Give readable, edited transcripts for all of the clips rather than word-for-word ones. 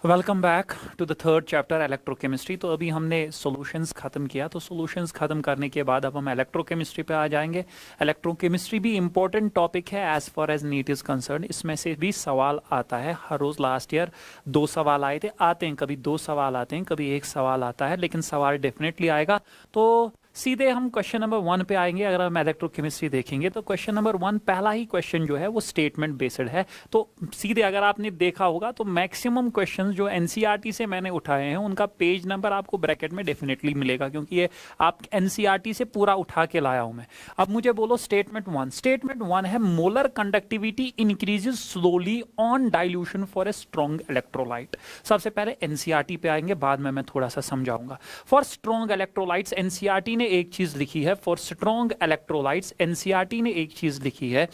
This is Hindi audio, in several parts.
Welcome back to the third chapter electrochemistry. तो अभी हमने सॉल्यूशंस ख़त्म किया, तो सॉल्यूशंस ख़त्म करने के बाद अब हम इलेक्ट्रोकेमिस्ट्री पे आ जाएंगे। इलेक्ट्रोकेमिस्ट्री भी इंपॉर्टेंट टॉपिक है as far as NEET is concerned. इसमें से भी सवाल आता है हर रोज़। लास्ट ईयर 2 सवाल आए थे, आते हैं कभी 2 सवाल आते हैं, कभी 1 सवाल आता है, लेकिन सवाल डेफिनेटली आएगा। तो सीधे हम क्वेश्चन नंबर 1 पे आएंगे। अगर हम इलेक्ट्रोकेमिस्ट्री देखेंगे तो क्वेश्चन नंबर 1 पहला ही क्वेश्चन जो है वो स्टेटमेंट बेस्ड है। तो सीधे अगर आपने देखा होगा तो मैक्सिमम क्वेश्चंस जो एनसीईआरटी से मैंने उठाए हैं उनका पेज नंबर आपको ब्रैकेट में डेफिनेटली मिलेगा, क्योंकि ये आप एनसीईआरटी से पूरा उठा के लाया हूं मैं। अब मुझे बोलो स्टेटमेंट 1। स्टेटमेंट 1 है molar conductivity increases slowly on dilution for a strong electrolyte. सबसे पहले एनसीईआरटी पे आएंगे, बाद में मैं थोड़ा सा समझाऊंगा। फॉर स्ट्रॉन्ग इलेक्ट्रोलाइट्स एनसीईआरटी ने एक चीज लिखी है। फॉर स्ट्रॉन्ग इलेक्ट्रोलाइट्स एनसीईआरटी ने एक चीज लिखी है।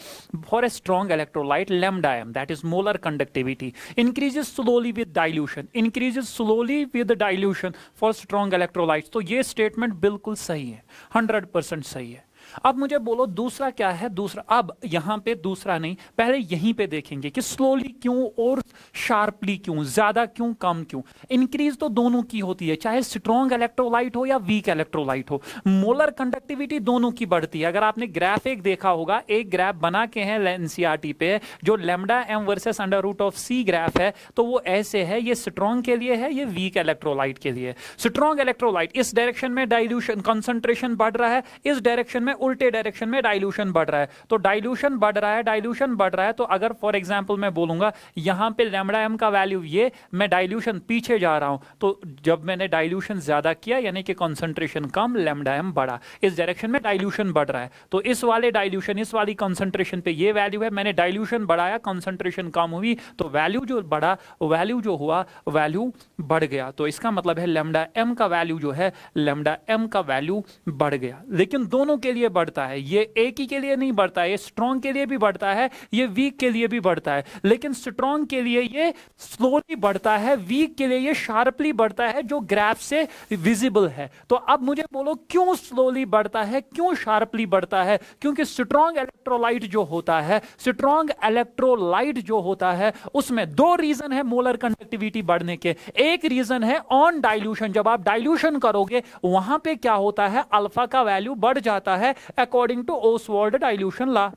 For a strong electrolyte lambda m, that is molar conductivity, increases slowly with dilution, increases slowly with dilution for strong electrolytes. तो ये स्टेटमेंट बिल्कुल सही है, 100% सही है। अब मुझे बोलो दूसरा क्या है। दूसरा, अब यहां पे दूसरा नहीं, पहले यहीं पे देखेंगे कि स्लोली क्यों और शार्पली क्यों, ज्यादा क्यों कम क्यों। इंक्रीज तो दोनों की होती है, चाहे स्ट्रॉन्ग इलेक्ट्रोलाइट हो या वीक इलेक्ट्रोलाइट हो। मोलर कंडक्टिविटी दोनों की बढ़ती है। अगर आपने ग्राफ एक देखा होगा, एक ग्राफ बना के है एनसीईआरटी पे, जो lambda m versus under root of c graph है, तो वो ऐसे है, ये स्ट्रॉन्ग के लिए है, ये वीक इलेक्ट्रोलाइट के लिए। स्ट्रॉन्ग इलेक्ट्रोलाइट इस डायरेक्शन में डाइल्यूशन कंसंट्रेशन बढ़ रहा है, इस डायरेक्शन में उल्टे डायरेक्शन में डाइल्यूशन बढ़ रहा है। तो डाइल्यूशन बढ़ रहा है, डाइल्यूशन बढ़ रहा है। तो अगर फॉर एग्जांपल मैं बोलूंगा यहां पे लैम्डा एम का वैल्यू ये, मैं डाइल्यूशन पीछे जा रहा हूं, तो जब मैंने डाइल्यूशन ज्यादा किया यानी कि कंसंट्रेशन कम, लैम्डा एम बढ़ा। इस डायरेक्शन में डाइल्यूशन बढ़ रहा है, तो इस वाले डाइल्यूशन, इस वाली कंसंट्रेशन पे ये वैल्यू है, मैंने डाइल्यूशन बढ़ाया, कंसंट्रेशन कम हुई, तो वैल्यू जो बढ़ा, वैल्यू जो हुआ, वैल्यू बढ़ गया। तो इसका मतलब है लैम्डा एम का वैल्यू जो है, लैम्डा एम का वैल्यू बढ़ गया। लेकिन दोनों के लिए बढ़ता है, ये एक ही के लिए नहीं बढ़ता है, ये स्ट्रॉन्ग के लिए भी बढ़ता है, ये वीक के लिए भी बढ़ता है। लेकिन स्ट्रॉन्ग के लिए ये स्लोली बढ़ता है, वीक के लिए ये शार्पली बढ़ता है, जो ग्राफ से विजिबल है। तो अब मुझे बोलो क्यों स्लोली बढ़ता है, क्यों शार्पली बढ़ता है। क्योंकि स्ट्रॉन्ग इलेक्ट्रोलाइट जो होता है, स्ट्रॉन्ग इलेक्ट्रोलाइट जो होता है, उसमें 2 रीजन है मोलर कंडक्टिविटी बढ़ने के। एक रीजन है ऑन डाइल्यूशन, जब आप डाइल्यूशन करोगे वहां पे क्या होता है, अल्फा का वैल्यू बढ़ जाता है according to Ostwald dilution law.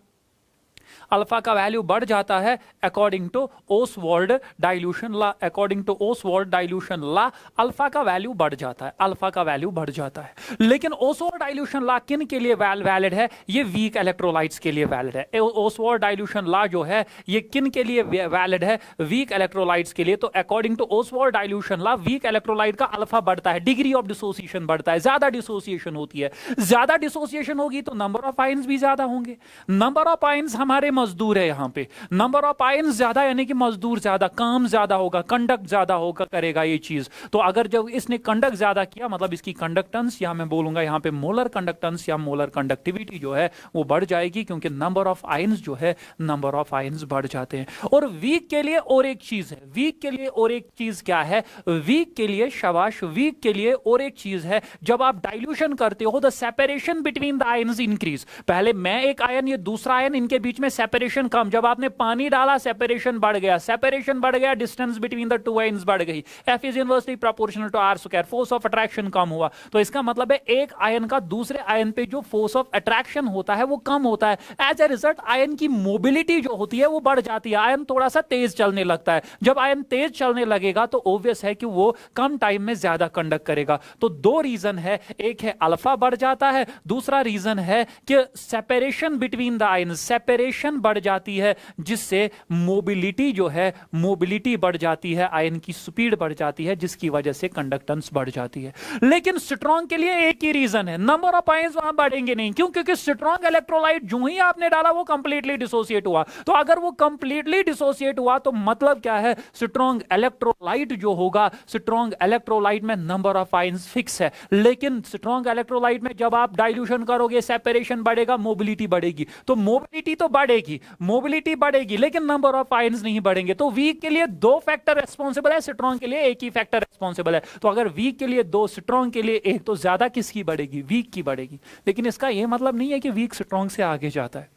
Alpha का वैल्यू बढ़ जाता है according to Ostwald dilution law. According Ostwald dilution law alpha का वैल्यू बढ़ जाता है, अल्फा का वैल्यू बढ़ जाता है। लेकिन ओसवाल्ड डाइल्यूशन लॉ किन के लिए वैलिड है, ये वीक इलेक्ट्रोलाइट्स के लिए वैलिड है। ओसवाल्ड डाइल्यूशन लॉ जो है ये किन के लिए वैलिड है, वीक इलेक्ट्रोलाइट्स के लिए। तो according to Ostwald dilution law weak electrolyte का अल्फा बढ़ता है, डिग्री ऑफ डिसोसिएशन बढ़ता है, ज्यादा डिसोसिएशन होती है। ज्यादा डिसोसिएशन होगी तो नंबर ऑफ आयंस भी ज्यादा होंगे। नंबर ऑफ आयंस हमारे मजदूर है, यहां पे नंबर ऑफ आयंस ज्यादा यानी कि मजदूर ज्यादा, काम ज्यादा होगा, कंडक्ट ज्यादा होगा, करेगा ये चीज। तो अगर जब इसने कंडक्ट ज्यादा किया मतलब इसकी कंडक्टेंस, या मैं बोलूंगा यहां पे मोलर कंडक्टेंस या मोलर कंडक्टिविटी जो है वो बढ़ जाएगी, क्योंकि नंबर ऑफ आयंस जो है, नंबर ऑफ आयंस बढ़ जाते हैं। और वीक के लिए और एक चीज है, वीक के लिए और एक चीज क्या है, वीक के लिए शाबाश, वीक के लिए और एक चीज है, जब आप डाइल्यूशन करते हो the separation between the ions increase. पहले मैं एक आयन, ये दूसरा आयन, इनके बीच में सेपरेशन कम, जब आपने पानी डाला सेपरेशन बढ़ गया, सेपरेशन बढ़ गया, डिस्टेंस बिटवीन द 2 आयंस बढ़ गई, F is inversely proportional to R square, force of attraction कम हुआ। तो इसका मतलब है एक आयन का दूसरे आयन पे जो फोर्स ऑफ अट्रैक्शन होता है वो कम होता है। एज ए रिजल्ट आयन की मोबिलिटी जो होती है वो बढ़ जाती है, आयन थोड़ा सा तेज चलने लगता है। जब आयन तेज चलने लगेगा तो ऑब्वियस है कि वो कम टाइम में ज्यादा कंडक्ट करेगा। तो 2 रीजन है, एक है अल्फा बढ़ जाता है, दूसरा रीजन है कि separation between the ions, separation बढ़ जाती है, जिससे मोबिलिटी जो है, मोबिलिटी बढ़ जाती है, आयन की स्पीड बढ़ जाती है, जिसकी वजह से कंडक्टेंस बढ़ जाती है। लेकिन स्ट्रॉन्ग के लिए एक ही रीजन है, नंबर ऑफ आयंस वहां बढ़ेंगे नहीं। क्यों? क्योंकि स्ट्रॉन्ग इलेक्ट्रोलाइट जो ही आपने डाला वो कंप्लीटली डिसोसिएट हुआ। तो अगर वो कंप्लीटली डिसोसिएट हुआ तो मतलब क्या है, स्ट्रॉन्ग इलेक्ट्रोलाइट जो होगा, स्ट्रॉन्ग इलेक्ट्रोलाइट में नंबर ऑफ आयंस फिक्स है। लेकिन स्ट्रॉन्ग इलेक्ट्रोलाइट में जब आप डाइल्यूशन करोगे सेपरेशन बढ़ेगा, मोबिलिटी बढ़ेगी। तो मोबिलिटी तो बढ़ेगी, मोबिलिटी बढ़ेगी, लेकिन नंबर ऑफ आयंस नहीं बढ़ेंगे। तो वीक के लिए 2 फैक्टर रिस्पॉन्सिबल है, स्ट्रॉन्ग के लिए एक ही फैक्टर रिस्पॉन्सिबल है। तो अगर वीक के लिए 2, स्ट्रॉन्ग के लिए 1, तो ज्यादा किसकी बढ़ेगी, वीक की बढ़ेगी। लेकिन इसका यह मतलब नहीं है कि वीक स्ट्रॉन्ग से आगे जाता है।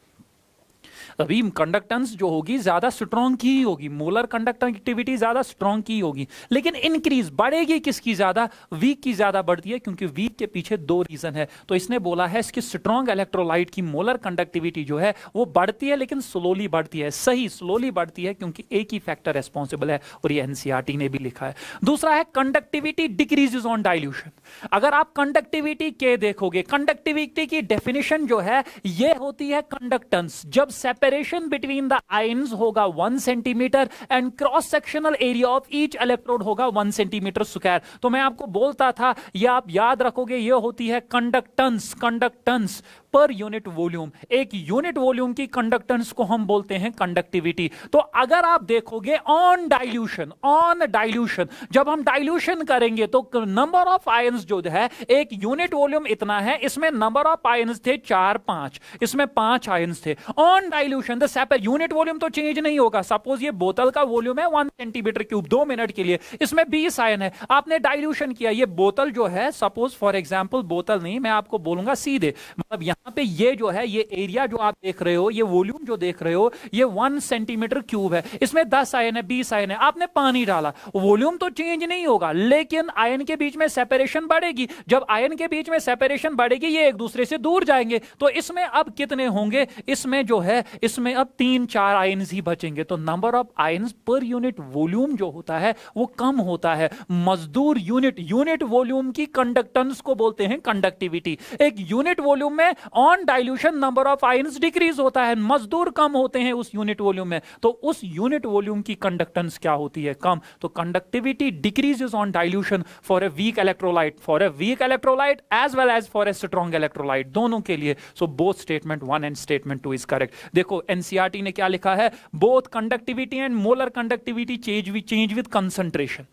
अभी कंडक्टेंस जो होगी ज्यादा स्ट्रॉन्ग की ही होगी, मोलर कंडक्टिविटी ज्यादा स्ट्रॉन्ग की होगी, लेकिन इंक्रीज बढ़ेगी किसकी ज्यादा, वीक की ज्यादा बढ़ती है, क्योंकि वीक के पीछे दो रीजन है। तो इसने बोला है इसकी स्ट्रॉन्ग इलेक्ट्रोलाइट की मोलर कंडक्टिविटी जो है वो बढ़ती है, लेकिन स्लोली बढ़ती है। सही, स्लोली बढ़ती है क्योंकि एक ही फैक्टर रेस्पॉन्सिबल है, और ये एनसीईआरटी ने भी लिखा है। दूसरा है कंडक्टिविटी डिक्रीजेस ऑन डाइल्यूशन। अगर आप कंडक्टिविटी के देखोगे, कंडक्टिविटी की डेफिनेशन जो है ये होती है कंडक्टेंस, जब सेपरेशन बिटवीन द आयंस होगा 1 centimetre and cross sectional area of each electrode होगा 1 सेंटीमीटर स्क्वायर। तो मैं आपको बोलता था, ये आप याद रखोगे, ये होती है conductance. Conductance per unit volume, एक यूनिट वॉल्यूम की कंडक्टेंस को हम बोलते हैं कंडक्टिविटी। तो अगर आप देखोगे ऑन डाइल्यूशन, ऑन डाइल्यूशन, जब हम डाइल्यूशन करेंगे तो नंबर ऑफ आयंस जो है, एक यूनिट वॉल्यूम इतना है, इसमें नंबर ऑफ आयंस थे 4-5, इसमें 5 आयंस थे। On dilution the shaper unit volume तो चेंज नहीं होगा। सपोज ये बोतल का वॉल्यूम है 1 सेंटीमीटर क्यूब 2 मिनट के लिए, इसमें 20 आयन है, आपने डाइल्यूशन किया, ये बोतल जो है, सपोज फॉर एग्जांपल बोतल नहीं, मैं आपको बोलूंगा सीधे, मतलब यहां पे ये जो है, ये एरिया जो आप देख रहे हो, ये वॉल्यूम जो देख रहे हो, ये 1 सेंटीमीटर क्यूब है, इसमें 10 आयन है, 20 आयन है, आपने पानी डाला, वॉल्यूम तो चेंज नहीं होगा, लेकिन आयन के बीच में सेपरेशन बढ़ेगी। जब आयन के बीच में सेपरेशन बढ़ेगी, ये एक दूसरे से दूर जाएंगे, तो इसमें अब कितने होंगे, इसमें जो है, इसमें अब 3-4 आयन्स ही बचेंगे। तो number of ions per unit volume जो होता है वो कम होता है। मजदूर यूनिट वॉल्यूम की कंडक्टेंस को बोलते हैं कंडक्टिविटी। एक यूनिट वॉल्यूम में on dilution number of ions decrease होता है, मजदूर कम होते हैं उस यूनिट वॉल्यूम में, तो उस यूनिट वॉल्यूम की कंडक्टेंस क्या होती है, कम। तो conductivity decreases on dilution for a weak electrolyte, for a weak electrolyte as well as for a strong electrolyte, दोनों के लिए। So both statement 1 and statement 2 is correct. देखो एनसीईआरटी ने क्या लिखा है, both conductivity and molar conductivity change with concentration.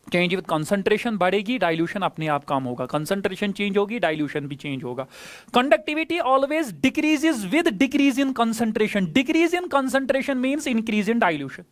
Change with concentration बढ़ेगी, डाइल्यूशन अपने आप कम होगा, कंसंट्रेशन चेंज होगी, डाइल्यूशन भी चेंज होगा। Conductivity always decreases with decrease in concentration. Decrease in concentration means increase in dilution.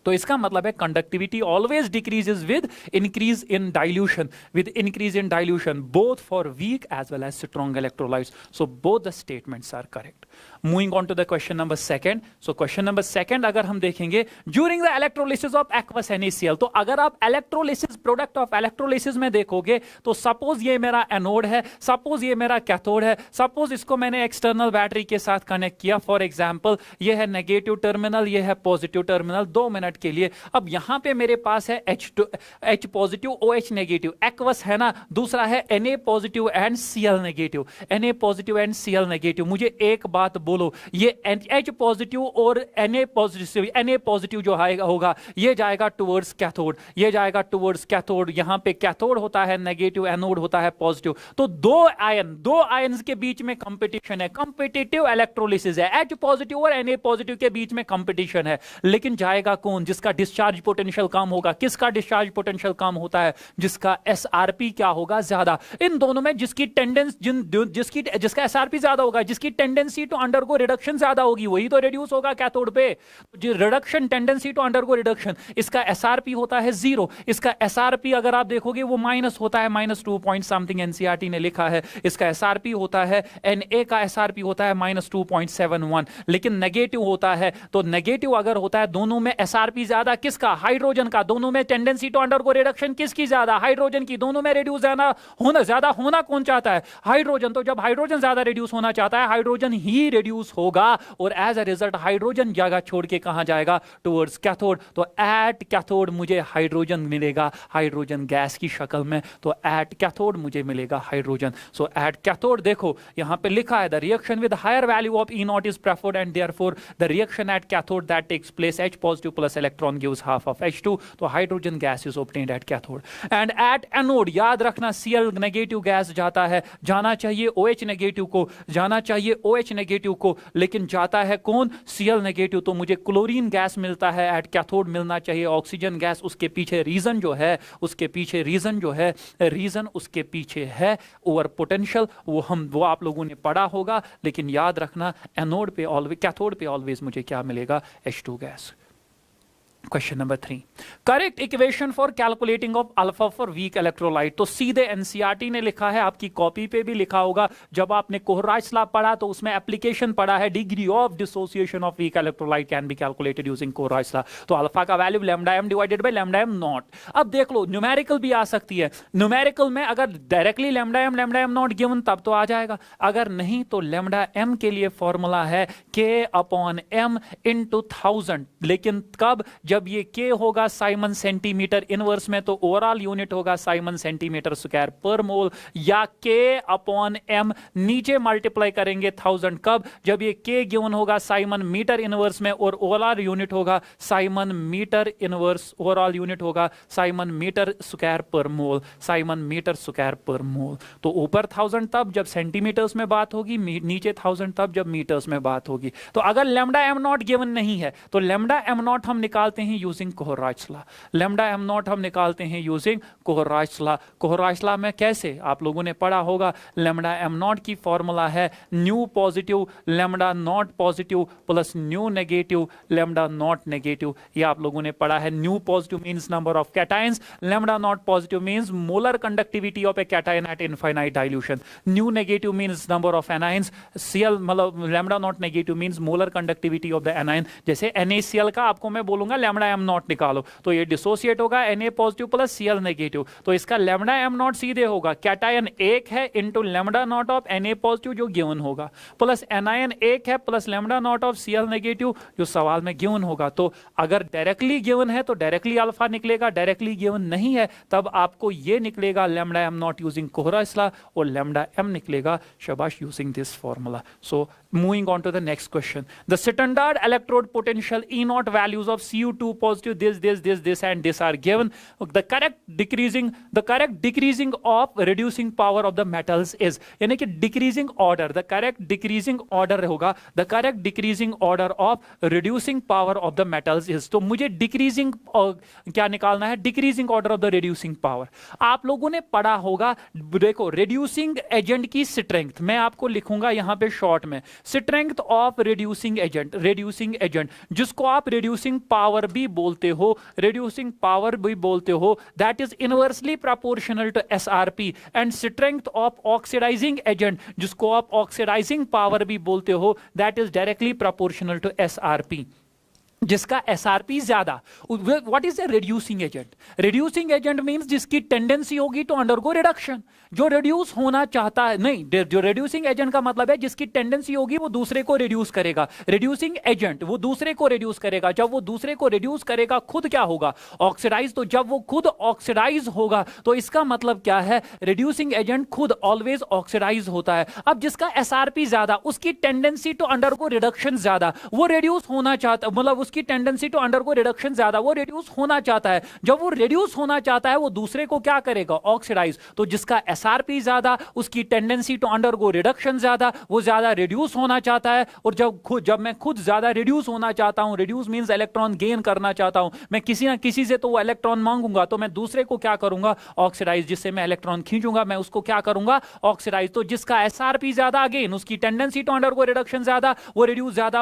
तो इसका मतलब है conductivity always decreases with increase in dilution, with increase in dilution both for weak as well as strong electrolytes. So both the statements are correct. Moving on to the question number second. So question number second अगर हम देखेंगे, during the electrolysis of aqueous NaCl, तो अगर आप इलेक्ट्रोलिसिस, प्रोडक्ट ऑफ इलेक्ट्रोलिसिस में देखोगे, तो सपोज ये मेरा एनोड है, सपोज ये मेरा कैथोड है, सपोज इसको मैंने एक्सटर्नल बैटरी के साथ कनेक्ट किया, फॉर एग्जांपल ये है नेगेटिव टर्मिनल, ये है पॉजिटिव टर्मिनल, 2 मिनट के लिए। अब यहां पे मेरे पास है H positive OH negative, aqueous है ना, दूसरा है Na positive and Cl negative, Na positive and Cl negative. मुझे एक बात बोलो, ये H पॉजिटिव और Na पॉजिटिव जो होगा, ये जाएगा टुवर्ड्स कैथोड, ये जाएगा टुवर्ड्स कैथोड। यहां पे कैथोड होता है नेगेटिव, एनोड होता है पॉजिटिव। तो दो आयंस के बीच में कंपटीशन है, कंपिटिटिव इलेक्ट्रोलिसिस है, H पॉजिटिव और Na पॉजिटिव के बीच में कंपटीशन है। लेकिन जाएगा कौन, जिसका डिस्चार्ज पोटेंशियल कम होगा। किसका डिस्चार्ज पोटेंशियल कम होता है, जिसका SRP क्या होगा, ज्यादा। इन दोनों में जिसकी टेंडेंसी, जिसका SRP ज्यादा होगा, जिसकी टेंडेंसी टू अंडरगो रिडक्शन ज्यादा होगी, वही तो रिड्यूस होगा कैथोड पे। Reduction, tendency to undergo reduction, इसका SRP होता है 0, इसका SRP अगर आप देखोगे वो माइनस होता है, -2 पॉइंट समथिंग एनसीईआरटी ने लिखा है। इसका SRP होता है, Na का SRP होता है -2.71, लेकिन नेगेटिव होता है। तो नेगेटिव अगर होता है, दोनों में SRP ज्यादा, किसका, हाइड्रोजन का। दोनों में टेंडेंसी टू अंडरगो रिडक्शन किसकी ज्यादा, हाइड्रोजन की। दोनों में रिड्यूस ज्यादा होना कौन चाहता है, हाइड्रोजन। तो जब हाइड्रोजन ज्यादा रिड्यूस होना चाहता है, हाइड्रोजन ही रिड्यूस होगा, और एज अ रिजल्ट हाइड्रोजन जगह छोड़ के कहां जाएगा, टुवर्ड्स कैथोड। तो एट कैथोड मुझे हाइड्रोजन मिलेगा, हाइड्रोजन गैस की शक्ल में। तो एट कैथोड मुझे मिलेगा हाइड्रोजन। सो एट कैथोड देखो यहां पे लिखा है, the reaction with higher value of E0 is preferred and therefore the reaction at cathode that takes place H positive plus electron gives half of H2। तो hydrogen gas is obtained at cathode. And at anode याद रखना, Cl नेगेटिव गैस जाता है, जाना चाहिए OH नेगेटिव को, जाना चाहिए OH नेगेटिव को, लेकिन जाता है कौन, Cl नेगेटिव। तो मुझे क्लोरीन गैस मिलता है, एट कैथोड मिलना चाहिए ऑक्सीजन गैस। उसके पीछे रीजन जो है, रीजन उसके पीछे है ओवर पोटेंशियल। वो आप लोगों ने पढ़ा होगा, लेकिन याद रखना एनोड पे ऑलवेज, कैथोड पे ऑलवेज मुझे क्या मिलेगा, H2 gas. Question number 3, correct equation for calculating of alpha for week electrolyte. तो सीधे एनसीईआरटी ने लिखा है, आपकी कॉपी पे भी लिखा होगा, जब आपने कोहराइट्स लॉ पढ़ा तो उसमें एप्लीकेशन पढ़ा है, degree of dissociation of weak electrolyte can be calculated using Kohlrausch's law. तो अल्फा का value lambda m divided by lambda m naught. अब देख लो न्यूमेरिकल भी आ सकती है, न्यूमेरिकल में अगर directly lambda m not given तब तो आ जाएगा, अगर नहीं तो लैम्डा एम के लिए फॉर्मूला है के अपॉन एम इनटू 1000, लेकिन कब, जब ये K होगा साइमन सेंटीमीटर इनवर्स में तो ओवरऑल यूनिट होगा siemens centimetre square per mole, या K अपॉन M नीचे मल्टीप्लाई करेंगे 1000 कब, जब ये K गिवन होगा साइमन मीटर इनवर्स में और ओवरऑल यूनिट होगा siemens metre inverse, overall unit होगा siemens metre square per mole, Simon metre square per मोल। तो ऊपर 1000 तब जब सेंटीमीटर्स में बात होगी, नीचे 1000 तब जब मीटर्स में बात होगी। तो अगर लैम्डा एम नॉट गिवन नहीं है तो लैम्डा एम नॉट हम निकालते हैं using Kohlrausch's law, lambda m naught हम निकालते हैं using Kohlrausch's law. Kohlrausch's law में कैसे, आप लोगों ने पढ़ा होगा, लैम्डा एम नॉट की फॉर्मूला है nu positive lambda naught positive plus nu negative lambda naught negative. ये आप लोगों ने पढ़ा है। Nu positive means number of cations, lambda naught positive means molar conductivity of a cation at infinite dilution, nu negative means number of anions, CL मतलब lambda naught negative means molar conductivity of the anion. जैसे NaCl का आपको मैं बोलूंगा लैम्डा एम नॉट निकालो तो ये डिसोसिएट होगा Na positive plus Cl negative, तो इसका लैम्डा एम नॉट सीधे होगा कैटायन एक है into lambda naught of Na positive जो गिवन होगा प्लस एनायन एक है plus lambda naught of Cl negative जो सवाल में गिवन होगा। तो अगर डायरेक्टली गिवन है तो डायरेक्टली अल्फा निकलेगा, डायरेक्टली गिवन नहीं है तब आपको ये निकलेगा lambda m naught using Kohlrausch's law और लैम्डा एम निकलेगा शाबाश using this formula. So moving on to the next question, the standard electrode potential E naught values of Cu2 positive this and this are given, the correct decreasing of reducing power of the metals is, यानी कि decreasing order, the correct decreasing order होगा, the correct decreasing order of reducing power of the metals is। तो मुझे decreasing क्या निकालना है, decreasing order of the reducing power। आप लोगों ने पढ़ा होगा, देखो reducing agent की strength मैं आपको लिखूंगा यहां पे शॉर्ट में, स्ट्रेंथ ऑफ रिड्यूसिंग एजेंट जिसको आप रिड्यूसिंग पावर भी बोलते हो, that is inversely proportional to SRP, and strength of oxidising agent जिसको आप ऑक्सीडाइजिंग पावर भी बोलते हो, that is directly proportional to SRP, जिसका एसआरपी ज्यादा। What is a reducing agent? Reducing agent means जिसकी टेंडेंसी होगी टू अंडरगो रिडक्शन, जो रिड्यूस होना चाहता है, नहीं, जो रिड्यूसिंग एजेंट का मतलब है जिसकी टेंडेंसी होगी वो दूसरे को रिड्यूस करेगा। रिड्यूसिंग एजेंट वो दूसरे को रिड्यूस करेगा, जब वो दूसरे को रिड्यूस करेगा खुद क्या होगा, ऑक्सीडाइज। तो जब वो खुद ऑक्सीडाइज होगा तो इसका मतलब क्या है, रिड्यूसिंग एजेंट खुद ऑलवेज ऑक्सीडाइज होता है। अब जिसका एसआरपी ज्यादा, उसकी टेंडेंसी टू अंडरगो रिडक्शन ज्यादा, वो रिड्यूस होना चाहता, मतलब उसकी टेंडेंसी टू अंडरगो रिडक्शन ज्यादा, वो रिड्यूस होना चाहता है। जब वो रिड्यूस होना चाहता है वो दूसरे को क्या करेगा, ऑक्सीडाइज। तो जिसका एसआरपी ज्यादा, उसकी टेंडेंसी टू अंडरगो रिडक्शन ज्यादा, वो ज्यादा रिड्यूस होना चाहता है। और जब मैं खुद ज्यादा रिड्यूस होना चाहता हूं, रिड्यूस मींस इलेक्ट्रॉन गेन करना चाहता हूं, मैं किसी ना किसी से तो वो इलेक्ट्रॉन मांगूंगा, तो मैं दूसरे को क्या करूंगा, ऑक्सीडाइज। जिससे मैं इलेक्ट्रॉन खींचूंगा मैं उसको क्या करूंगा, ऑक्सीडाइज। तो जिसका एसआरपी ज्यादा, अगेन उसकी टेंडेंसी टू अंडरगो रिडक्शन ज्यादा, वो रिड्यूस ज्यादा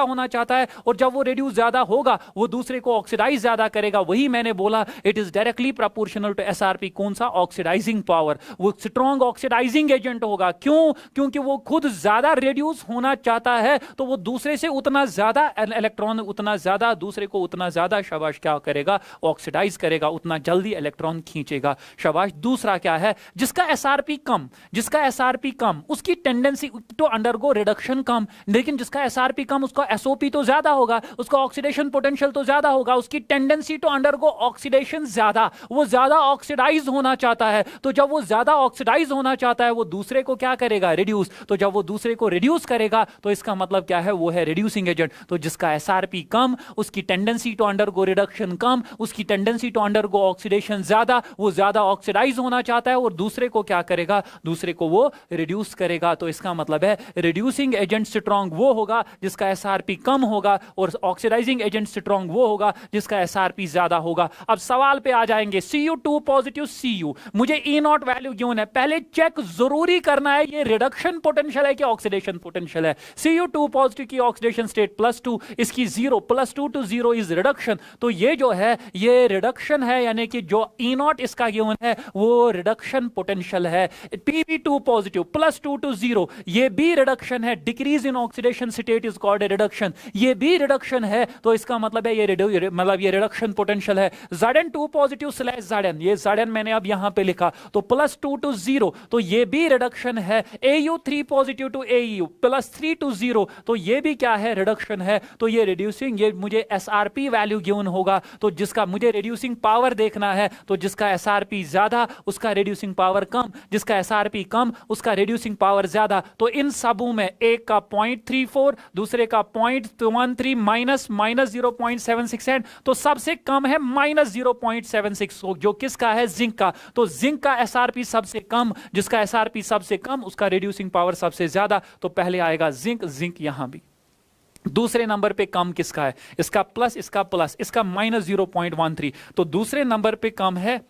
होना चाहता है। और जब वो रिड्यूस ज्यादा होगा वो दूसरे को ऑक्सीडाइज ज्यादा करेगा। वही मैंने बोला, it is directly proportional to SRP. कौन सा, ऑक्सीडाइजिंग पावर। वो स्ट्रॉन्ग ऑक्सीडाइजिंग एजेंट होगा। क्यों? क्योंकि वो खुद ज्यादा रिड्यूस होना चाहता है, तो वो दूसरे से उतना ज्यादा इलेक्ट्रॉन, उतना ज्यादा दूसरे को उतना ज्यादा शाबाश क्या करेगा, ऑक्सीडाइज करेगा, उतना जल्दी इलेक्ट्रॉन खींचेगा शाबाश। दूसरा क्या है, जिसका एसआरपी कम, उसकी टेंडेंसी टू अंडरगो रिडक्शन कम, लेकिन जिसका एसआरपी कम उसका एसओपी तो ज्यादा होगा, उसका ऑक्सीडेशन पोटेंशियल तो ज्यादा होगा, उसकी टेंडेंसी टू अंडरगो ऑक्सीडेशन ज्यादा, वो ज्यादा ऑक्सीडाइज होना चाहता है। तो जब वो ज्यादा ऑक्सीडाइज होना चाहता है वो दूसरे को क्या करेगा, रिड्यूस। तो जब वो दूसरे को रिड्यूस करेगा तो इसका मतलब क्या है, वो है रिड्यूसिंग एजेंट। तो जिसका एसआरपी कम, उसकी टेंडेंसी टू अंडरगो रिडक्शन कम, उसकी टेंडेंसी टू अंडरगो ऑक्सीडेशन ज्यादा, वो ज्यादा ऑक्सीडाइज होना चाहता है और दूसरे को क्या करेगा, दूसरे को वो रिड्यूस करेगा। तो इसका मतलब है रिड्यूसिंग एजेंट स्ट्रॉन्ग वो होगा जिसका एसआरपी कम होगा और ऑक्सीडाइजिंग एजेंट स्ट्रॉन्ग वो होगा जिसका एसआरपी ज्यादा होगा। अब सवाल पे आ जाएंगे, Cu2 पॉजिटिव Cu, मुझे E नॉट वैल्यू क्यों है, पहले चेक जरूरी करना है ये रिडक्शन पोटेंशियल है कि ऑक्सीडेशन पोटेंशियल है। Cu2 पॉजिटिव की ऑक्सीडेशन स्टेट +2, इसकी 0, +2 to 0 इज रिडक्शन, तो ये जो है ये रिडक्शन है, यानी कि जो E नॉट इसका गिवन है वो रिडक्शन पोटेंशियल है। Pb2 पॉजिटिव +2 to 0, ये भी रिडक्शन है, decrease in oxidation state is called reduction, ये भी रिडक्शन है, तो इसका मतलब है ये रिडक्शन पोटेंशियल है। Zn2 पॉजिटिव / Zn, ये Zn मैंने अब यहां पे लिखा, तो +2 to 0, तो ये भी रिडक्शन है। Au3 positive to Au +3 to 0, तो ये भी क्या है, रिडक्शन है। तो ये रिड्यूसिंग, ये मुझे एसआरपी वैल्यू गिवन होगा, तो जिसका मुझे रिड्यूसिंग पावर देखना है, तो जिसका एसआरपी ज्यादा उसका रिड्यूसिंग पावर कम, जिसका एसआरपी कम उसका रिड्यूसिंग पावर ज्यादा। तो इन सबों में एक का 0.34, दूसरे का 0.13 माइनस -0.76 एंड, तो सबसे कम है -0.76, जो किसका है, जिंक का। तो जिंक का एसआरपी सबसे कम, जिसका एसआरपी सबसे कम उसका रिड्यूसिंग पावर सबसे ज्यादा, तो पहले आएगा जिंक, जिंक यहां भी। दूसरे नंबर पे कम किसका है, इसका प्लस, इसका प्लस, इसका -0.13, तो दूसरे नंबर पे कम है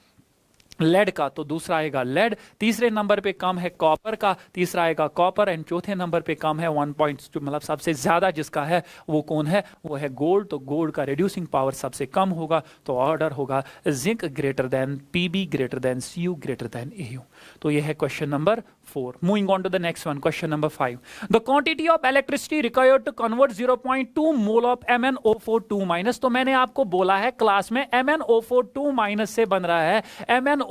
लेड का, तो दूसरा आएगा लेड। तीसरे नंबर पे कम है कॉपर का, तीसरा आएगा कॉपर। एंड चौथे नंबर पे कम है 1.2, मतलब सबसे ज्यादा जिसका है वो कौन है, वो है गोल्ड। तो गोल्ड का रिड्यूसिंग पावर सबसे कम होगा, तो ऑर्डर होगा zinc greater than Pb greater than Cu greater than Au। तो ये है question number 4। Moving on to the next one, question number 5। The quantity of electricity required to convert 0.2 mole of MnO4 तो मैंने आपको बोला है क्लास में MnO4 से बन रहा है MnO4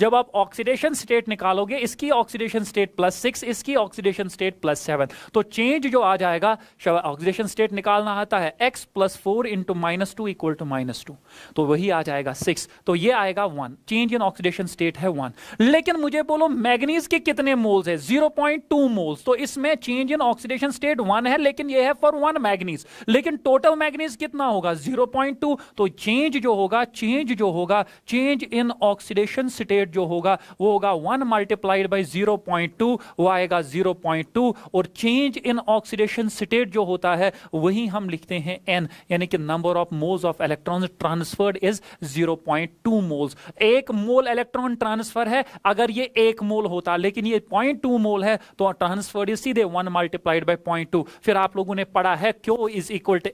जब आप ऑक्सीडेशन स्टेट निकालोगे, इसकी ऑक्सीडेशन स्टेट +6, इसकी ऑक्सीडेशन स्टेट +7, तो चेंज जो आ जाएगा, ऑक्सीडेशन स्टेट निकालना आता है x + 4 × -2 = -2, तो वही आ जाएगा 6, तो ये आएगा 1, चेंज इन ऑक्सीडेशन स्टेट है 1। लेकिन मुझे बोलो मैग्नीज के कितने मोल्स है, 0.2 मोल्स, तो इसमें चेंज इन ऑक्सीडेशन स्टेट 1 है, लेकिन ये है फॉर 1 मैग्नीज, लेकिन टोटल मैग्नीज कितना होगा, 0.2, तो चेंज जो होगा चेंज इन ऑक्सीडेशन स्टेट जो होगा वो होगा 1 × 0.2, वो आएगा 0.2, और चेंज इन ऑक्सीडेशन स्टेट जो होता है वही हम लिखते हैं n, यानी कि number of moles of electrons transferred is 0.2 moles. 1 mole electron transfer है, अगर ये 1 मोल होता, लेकिन ये 0.2 मोल है, तो ट्रांसफर्ड इज सीधे 1 × 0.2। फिर आप लोगों ने पढ़ा है Q =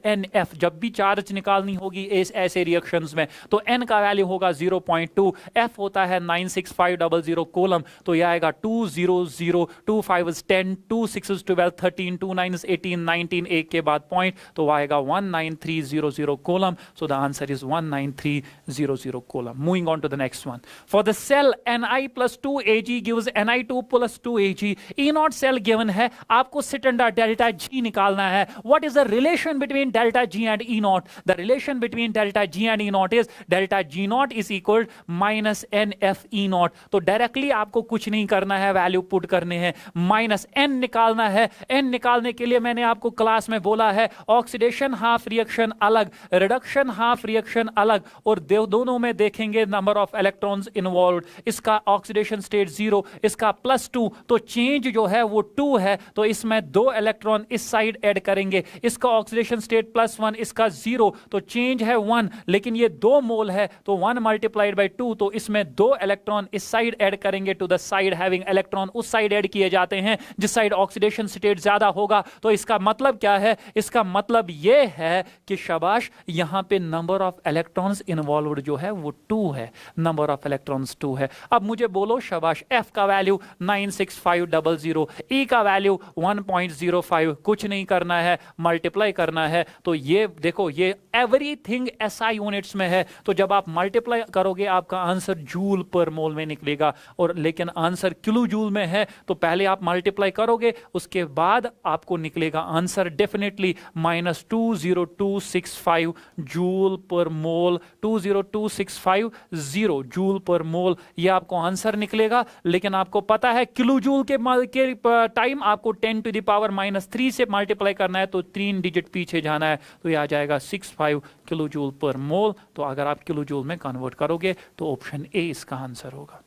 NF, जब भी चार्ज निकालनी होगी ऐसे रिएक्शंस में, तो n का वैल्यू होगा 0.2, F होता है 96500 कूलम, तो यह आएगा 200, 2 5 is 10, 2 6 is 12, 13, 2 9 is 18, 19, एक के बाद पॉइंट, तो आएगा 19300 coulomb. So the answer is 19300 coulomb. Moving on to the next one. For the cell Ni + 2 Ag gives Ni2 + 2 Ag, E0 cell given है, आपको स्टैंडर्ड डेल्टा G निकालना है। What is the relation between delta G and E0? The relation between delta G and E0 is delta G0 is equal -NF E0। तो डायरेक्टली आपको कुछ नहीं करना है, वैल्यू पुट करने हैं, -n निकालना है। n निकालने के लिए मैंने आपको क्लास में बोला है ऑक्सीडेशन हाफ रिएक्शन अलग, रिडक्शन हाफ रिएक्शन अलग, और दोनों में देखेंगे नंबर ऑफ इलेक्ट्रॉन्स इन्वॉल्व्ड। इसका ऑक्सीडेशन स्टेट 0, इसका +2, तो चेंज जो है वो 2 है, तो इसमें 2 इलेक्ट्रॉन इस साइड ऐड करेंगे। इसका ऑक्सीडेशन स्टेट +1, इसका 0, तो चेंज है 1, लेकिन ये 2 मोल है, तो 1 × 2, तो इसमें 2 इलेक्ट्रॉन इस साइड ऐड करेंगे to the side having electron, उस साइड ऐड किए जाते हैं जिस साइड ऑक्सीडेशन स्टेट ज्यादा होगा। तो इसका मतलब क्या है, इसका मतलब यह है कि शाबाश, यहां पे नंबर ऑफ इलेक्ट्रॉन्स इन्वॉल्वड जो है वो 2 है, नंबर ऑफ इलेक्ट्रॉन्स 2 है। अब मुझे बोलो शाबाश, F का वैल्यू 96500, E का वैल्यू 1.05, कुछ नहीं करना है, मल्टीप्लाई करना है। तो ये देखो, ये एवरीथिंग SI यूनिट्स में है, तो जब आप मल्टीप्लाई करोगे आपका आंसर जूल पर मोल में निकलेगा, और लेकिन आंसर किलो जूल में है, तो पहले आप मल्टीप्लाई करोगे, उसके बाद आपको निकलेगा आंसर डेफिनेटली -20265 जूल पर मोल, 20265 जूल पर मोल, ये आपको आंसर निकलेगा। लेकिन आपको पता है किलो जूल के टाइम आपको 10⁻³ से मल्टीप्लाई करना है, तो 3 डिजिट पीछे जाना है, तो ये आ जाएगा 65 किलो जूल पर मोल। तो अगर आप किलो जूल में कन्वर्ट करोगे तो ऑप्शन ए इसका आंसर होगा।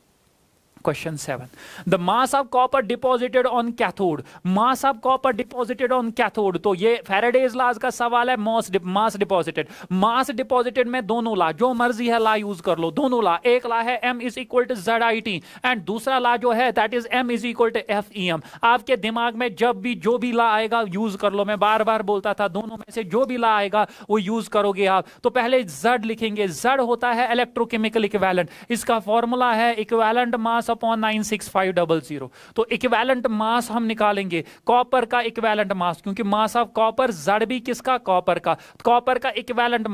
Question 7. The mass of copper deposited on cathode. Mass of copper deposited on cathode. तो ये Faraday's laws का सवाल है. mass deposited. Mass deposited में दोनों ला, जो मर्जी है ला यूज कर लो. दोनों ला, एक ला है m is equal to ZIT and दूसरा ला जो है that is m is equal to FEM. आपके दिमाग में जब भी जो भी ला आएगा यूज कर लो. मैं बार बार बोलता था दोनों में से जो भी ला आएगा वो यूज करोगे आप. तो पहले Z लिखेंगे. Z होता है इलेक्ट्रोकेमिकल इक्विवेलेंट. इसका फॉर्मूला है इक्विवेलेंट मास अपॉन 96500. तो इक्विवेलेंट मास हम निकालेंगे. कॉपर का इक्विवेलेंट मास, क्योंकि मास ऑफ कॉपर Z भी किसका, कॉपर का. कॉपर का इक्विवेलेंट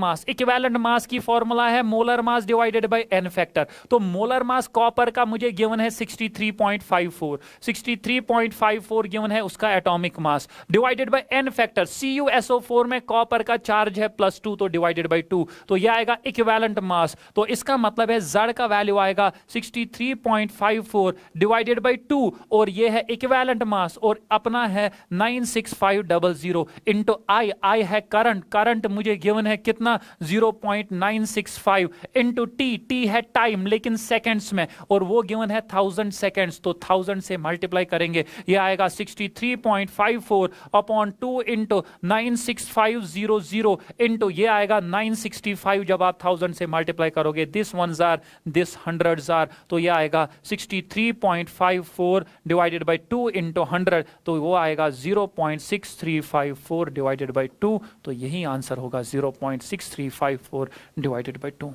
मास की फॉर्मूला है molar mass divided by n factor. तो मोलर मास कॉपर का मुझे गिवन है 63.54. 63.54 गिवन है उसका atomic mass divided by n factor. CuSO4 में कॉपर का चार्ज है +2, तो डिवाइडेड बाय 2. तो यह आएगा इक्विवेलेंट मास. तो इसका मतलब है Z का वैल्यू आएगा 63.54 डिवाइडेड बाय 2 और ये है इक्विवेलेंट मास और अपना है 96500 इनटू I है करंट मुझे गिवन है कितना 0.965 इनटू T है टाइम लेकिन सेकंड्स में और वो गिवन है 1000 सेकंड्स. तो 1000 से मल्टीप्लाई करेंगे ये आएगा 63.54 अपॉन 2 इनटू 96500 इनटू ये आएगा 965. जब आप 1000 से मल्टीप्लाई करोगे this ones or this hundreds are. तो ये आएगा 63.54 डिवाइडेड बाय 2 इंटू 100. तो वो आएगा 0.6354 डिवाइडेड बाय 2. तो यही आंसर होगा 0.6354 डिवाइडेड बाय 2.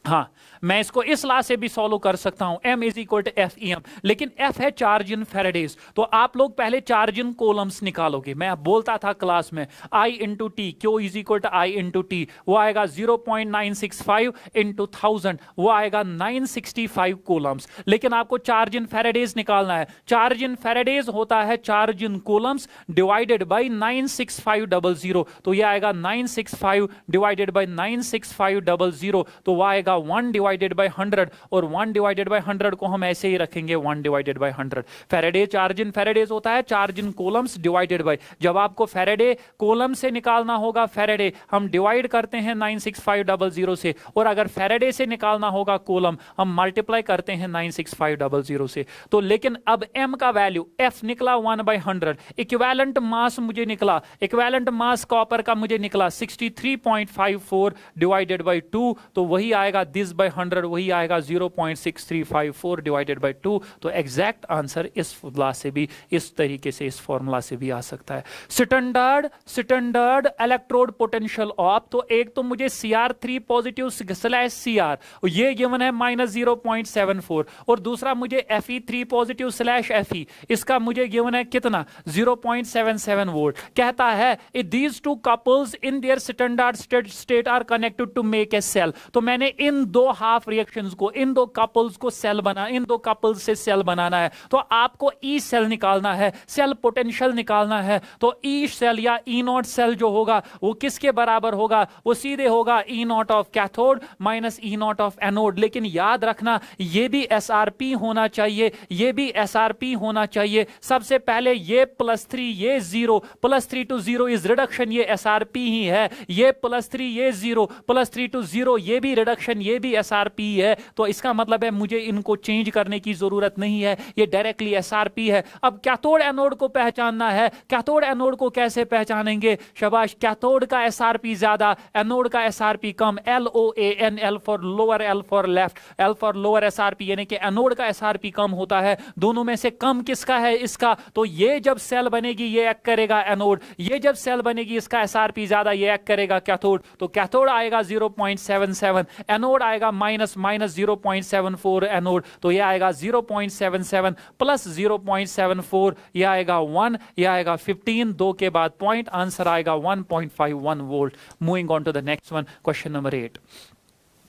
हाँ, मैं इसको इस ला से भी सॉल्व कर सकता हूं. m is equal to FEM, लेकिन F है चार्ज इन फेरेडेज. तो आप लोग पहले चार्ज इन कोलम्स निकालोगे. मैं बोलता था क्लास में I into t, Q is equal to I into t. वो आएगा 0.965 इंटू 1000. वो आएगा 965 कोलम्स. लेकिन आपको चार्ज इन फेरेडेज निकालना है. चार्ज इन फेरेडेज होता है charge in coulombs divided by 96500. तो ये आएगा 965 डिवाइडेड बाई 96500. तो वो आएगा 1 डिवाइडेड बाय 100 और 1 डिवाइडेड बाय 100 को हम ऐसे ही रखेंगे 1 divided by 100. Faraday charge in Faraday's होता है charge in coulombs divided by. जब आपको फेरेडे कोलम से निकालना होगा फेरेडे हम डिवाइड करते हैं 96500 से और अगर फेरेडे से निकालना होगा कोलम हम मल्टीप्लाई करते हैं 96500 से. तो लेकिन अब m का वैल्यू f निकला 1/100. इक्विवेलेंट मास मुझे निकला, इक्विवेलेंट मास कॉपर का मुझे निकला 63.54 डिवाइडेड बाय 2. तो वही आएगा दिस बाय 100, वही आएगा 0.6354 डिवाइडेड बाय 2. तो एग्जैक्ट आंसर इस फॉर्मूला से भी, इस तरीके से, इस फॉर्मूला से भी आ सकता है. Standard electrode potential of. तो एक तो मुझे Cr3 पॉजिटिव स्लैश Cr ये गिवन है -0.74 और दूसरा मुझे Fe3 पॉजिटिव स्लैश Fe इसका मुझे गिवन है कितना 0.77 वोल्ट. कहता है these two couples in their standard state are connected to make a cell. तो मैंने इन दो हाफ रिएक्शंस को, इन दो कपल्स को सेल बना, इन दो कपल्स से सेल बनाना है. तो आपको ई सेल निकालना है, सेल पोटेंशियल निकालना है. तो ई सेल या ई नॉट सेल जो होगा वो किसके बराबर होगा, वो सीधे होगा E naught of cathode minus E naught of anode. लेकिन याद रखना ये भी SRP होना चाहिए, ये भी SRP होना चाहिए. सबसे पहले ये +3 ये 0 +3 to 0 इज रिडक्शन, ये SRP ही है. ये +3 ये 0 +3 to 0 ये भी रिडक्शन, ये भी SRP है. तो इसका मतलब है मुझे इनको चेंज करने की जरूरत नहीं है, ये डायरेक्टली SRP है. अब कैथोड एनोड को पहचानना है. कैथोड एनोड को कैसे पहचानेंगे, शाबाश. कैथोड का SRP ज्यादा, एनोड का SRP come. LOAN, L for lower, L for left, L for lower SRP, यानी कि एनोड का SRP कम होता है. दोनों में से कम किसका है, इसका. तो ये जब सेल बनेगी ये एक्ट करेगा एनोड, ये जब सेल बनेगी इसका SRP ज्यादा, ये एक्ट करेगा कैथोड. तो कैथोड आएगा 0.77, एनोड आएगा -0.74 एनोड. तो ये आएगा 0.77 प्लस 0.74, ये आएगा 1, ये आएगा 15, 2 के बाद पॉइंट, आंसर आएगा 1.51 volt. Moving on to the next one, question number 8.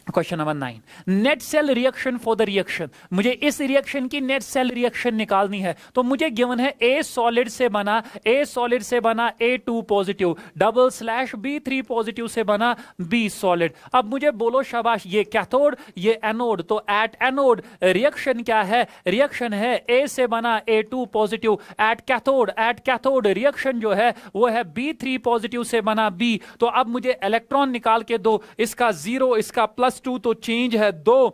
Question number 9, net cell reaction for the reaction. मुझे इस रिएक्शन की नेट सेल रिएक्शन निकालनी है. तो मुझे गिवन है A सॉलिड से बना, A सॉलिड से बना A2 पॉजिटिव /B3 पॉजिटिव से बना B सॉलिड. अब मुझे बोलो शाबाश, ये कैथोड ये एनोड. तो एट एनोड रिएक्शन क्या है, रिएक्शन है A से बना A2 positive. At cathode reaction जो है वो है B3 पॉजिटिव से बना B. तो अब मुझे इलेक्ट्रॉन निकाल के दो, इसका 0 इसका +2 तो चेंज है 2,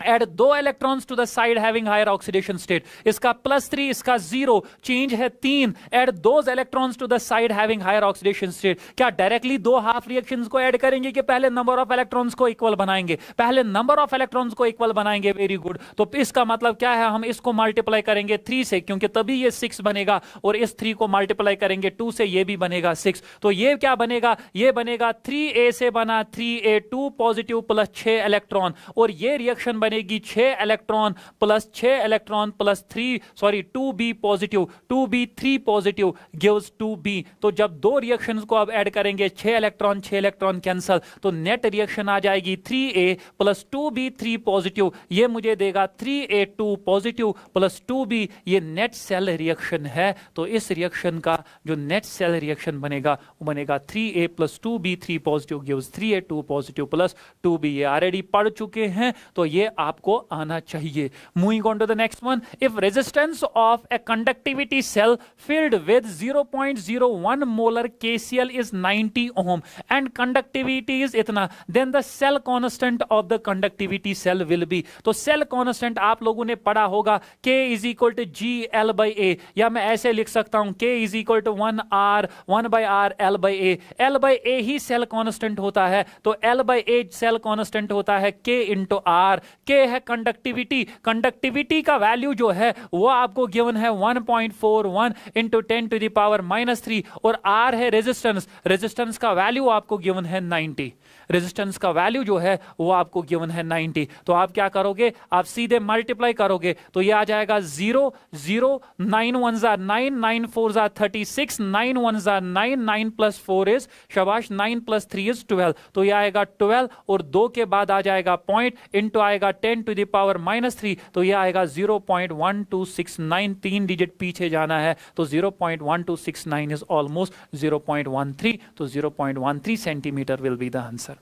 add 2 electrons to the side having higher oxidation state, इसका +3 इसका 0, चेंज है 3, add those electrons to the side having higher oxidation state. क्या डायरेक्टली दो हाफ रिएक्शंस को ऐड करेंगे कि पहले नंबर ऑफ इलेक्ट्रॉन्स को इक्वल बनाएंगे? पहले नंबर ऑफ इलेक्ट्रॉन्स को इक्वल बनाएंगे, वेरी गुड। तो इसका मतलब क्या है, हम इसको मल्टीप्लाई करेंगे 3 से, क्योंकि तभी ये 6 बनेगा, और इस 3 को मल्टीप्लाई करेंगे 2 से, ये भी बनेगा 6। तो ये क्या बनेगा, ये बनेगा 3a से बना 3a 2 पॉजिटिव प्लस 6 इलेक्ट्रॉन, और ये रिएक्शन बनेगी 6 electron plus 6 electron plus 2b positive, 2b 3 positive gives 2b। तो जब दो रिएक्शंस को अब ऐड करेंगे, 6 इलेक्ट्रॉन कैंसल, तो नेट रिएक्शन आ जाएगी 3a प्लस 2b 3 पॉजिटिव, ये मुझे देगा 3a 2 पॉजिटिव प्लस 2b, ये नेट सेल रिएक्शन है। तो इस रिएक्शन का जो नेट सेल रिएक्शन बनेगा वो बनेगा 3a plus 2b 3 positive gives 3a 2 positive plus 2b। ये ऑलरेडी पढ़ चुके हैं, तो ये आपको आना चाहिए। Moving on to the next one, if resistance of a conductivity cell filled with 0.01 molar KCl is 90 ohm and conductivity is इतना, then the cell constant of the conductivity cell will be। तो सेल कांस्टेंट आप लोगों ने पढ़ा होगा, K is equal to GL by A, या मैं ऐसे लिख सकता हूं K is equal to 1 by R L by A। L by A ही सेल कांस्टेंट होता है, तो L by A cell constant होता है K into R। K है कंडक्टिविटी, कंडक्टिविटी का वैल्यू जो है वो आपको गिवन है 1.41 into 10 to the power -3, और R है रेजिस्टेंस, रेजिस्टेंस का वैल्यू आपको गिवन है 90, रेजिस्टेंस का वैल्यू जो है वो आपको गिवन है 90। तो आप क्या करोगे, आप सीधे मल्टीप्लाई करोगे, तो ये आ जाएगा 0 0 9 1 9 9 4 36 9 1 9 9 प्लस 4 इज शाबाश 9 प्लस 3 इज 12। तो ये आएगा 12, और 2 के बाद आ जाएगा पॉइंट, इंटू आएगा 10 to the power -3, तो ये आएगा 0.1269, 3 डिजिट पीछे जाना है, तो 0.1269 इज ऑलमोस्ट 0.13, तो 0.13 centimetre will be the answer.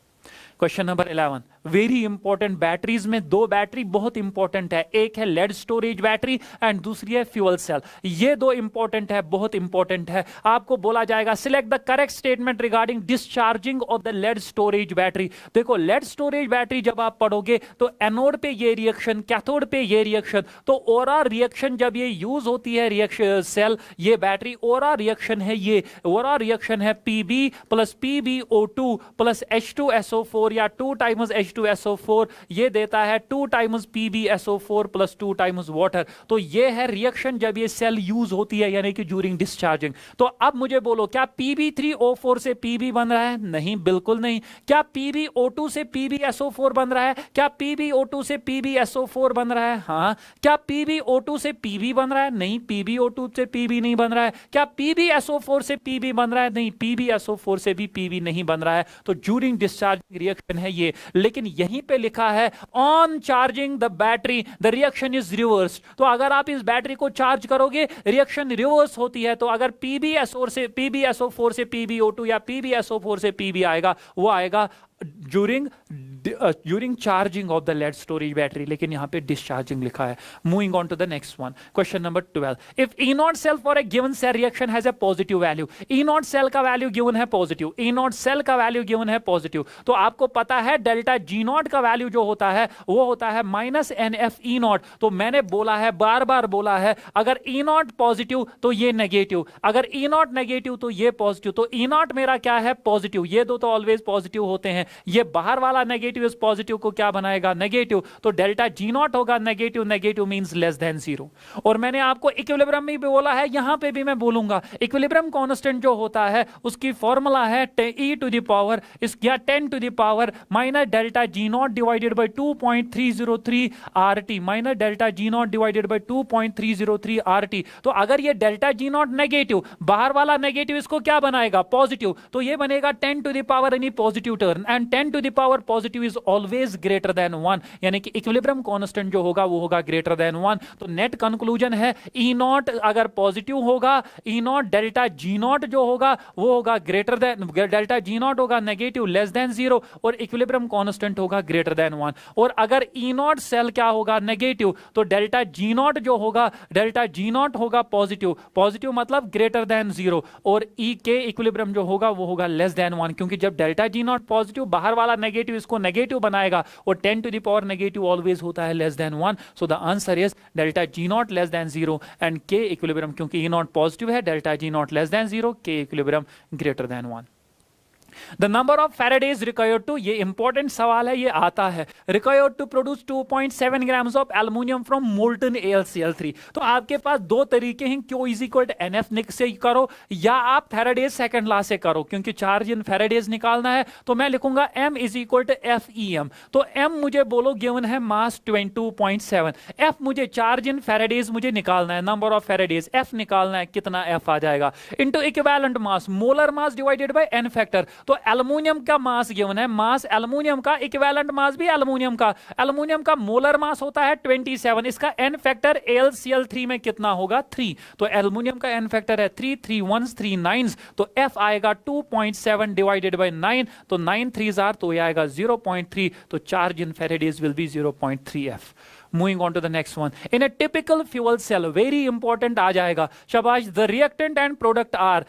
Question number 11, very important. Batteries में दो बैटरी बहुत इंपॉर्टेंट है, एक है लेड स्टोरेज बैटरी एंड दूसरी है फ्यूल सेल। ये दो इंपॉर्टेंट है, बहुत इंपॉर्टेंट है। आपको बोला जाएगा select the correct statement regarding discharging of the lead storage battery. देखो लेड स्टोरेज बैटरी जब आप पढ़ोगे तो एनोड पे ये रिएक्शन, कैथोड पे ये रिएक्शन, तो ओरा रिएक्शन जब ये यूज होती है रिएक्शन सेल, ये बैटरी ओरा रिएक्शन है, ये ओरा रिएक्शन है Pb plus PbO2 plus H2SO4 या 2 टाइम्स H2SO4, ये देता है 2 times PbSO4 plus 2 times water. तो ये है रिएक्शन जब ये सेल यूज होती है, यानी कि ड्यूरिंग डिस्चार्जिंग। तो अब मुझे बोलो, क्या Pb3O4 से Pb बन रहा है? नहीं, बिल्कुल नहीं। क्या PbO2 से PbSO4 बन रहा है? क्या PbO2 से PbSO4 बन रहा है? हाँ। क्या PbO2 से Pb बन रहा है? नहीं, PbO2 से Pb नहीं बन रहा है। क्या PbSO4 से Pb बन रहा है? नहीं, PbSO4 से भी Pb नहीं बन रहा है। तो ड्यूरिंग डिस्चार्जिंग रिएक्शन है ये। लेकिन यहीं पे लिखा है on charging the battery the reaction is reverse. तो अगर आप इस बैटरी को चार्ज करोगे रिएक्शन रिवर्स होती है। तो अगर PbSO4 से PbO2 या PbSO4 से Pb आएगा, वो आएगा during charging of the lead storage battery, लेकिन यहां पे डिस्चार्जिंग लिखा है। Moving on to the next one, question number 12, if E0 cell for a given cell reaction has a positive value. E0 cell का वैल्यू गिवन है पॉजिटिव, E0 सेल का वैल्यू गिवन है पॉजिटिव। तो आपको पता है डेल्टा G0 का वैल्यू जो होता है वो होता है -NF E0। तो मैंने बोला है, बार बार बोला है, अगर E0 पॉजिटिव तो ये नेगेटिव, अगर E0 नेगेटिव तो ये पॉजिटिव। तो E0 मेरा क्या है? पॉजिटिव। ये दो तो ऑलवेज पॉजिटिव होते हैं। ये बाहर वाला नेगेटिव इस पॉजिटिव को क्या बनाएगा? नेगेटिव। तो डेल्टा G0 होगा negative, negative means less than 0। और मैंने आपको इक्विलिब्रियम में भी बोला है, यहां पे भी मैं बोलूंगा, इक्विलिब्रियम कांस्टेंट जो होता है उसकी फॉर्मूला है e to the power is या 10 to the power minus delta G0 divided by 2.303 RT, minus delta G0 divided by 2.303 RT। तो अगर ये डेल्टा G0 नेगेटिव, बाहर वाला नेगेटिव इसको क्या बनाएगा? पॉजिटिव। तो ये बनेगा 10 to the power any positive term, and 10 to the power positive is always greater than 1, यानी कि इक्विलिब्रियम कांस्टेंट जो होगा वो होगा ग्रेटर देन 1। तो नेट कंक्लूजन है E0 अगर पॉजिटिव होगा, E0 डेल्टा G0 जो होगा वो होगा ग्रेटर देन, डेल्टा G0 होगा नेगेटिव लेस देन 0, और इक्विलिब्रियम कांस्टेंट होगा ग्रेटर देन 1। और अगर E0 सेल क्या होगा? नेगेटिव। तो डेल्टा G0 जो होगा, डेल्टा G0 होगा पॉजिटिव, पॉजिटिव मतलब ग्रेटर देन 0, और E के इक्विलिब्रियम जो होगा वो होगा लेस देन 1, क्योंकि जब डेल्टा G0 पॉजिटिव, बाहर वाला नेगेटिव इसको नेगेटिव बनाएगा वो 10 to the power negative always होता है less than 1. So the answer is delta G nought less than 0 and K equilibrium, क्योंकि ई नॉट पॉजिटिव है, delta G nought less than 0, K equilibrium greater than 1. The number of Faradays required to, ये इंपॉर्टेंट सवाल है, ये आता है, required to produce 2.7 grams of aluminium from molten AlCl3. तो आपके पास दो तरीके हैं, Q is equal to NF से करो या आप Faradays सेकंड लॉ से करो. क्योंकि चार्ज इन Faradays निकालना है तो मैं लिखूंगा M is equal to FEM. तो M मुझे बोलो गिवन है मास 22.7, F मुझे चार्ज इन Faradays मुझे निकालना है, नंबर ऑफ Faradays, F निकालना है, कितना F आ जाएगा, into equivalent mass, molar mass divided by N factor. तो एल्युमिनियम का मास गिवन है, मास एल्युमिनियम का, इक्विवेलेंट मास भी एल्युमिनियम का मोलर मास होता है 27, इसका एन फैक्टर AlCl3 में कितना होगा 3. तो एल्युमिनियम का एन फैक्टर है 3, 3 1s 3 9s, तो F आएगा 2.7 डिवाइडेड बाय 9, तो 9 3s आर, तो ये आएगा 0.3, तो charge in Faradays will be 0.3F. Moving on to the next one. In a typical fuel cell, very important आ जाएगा, शाबाश, the reactant and product are,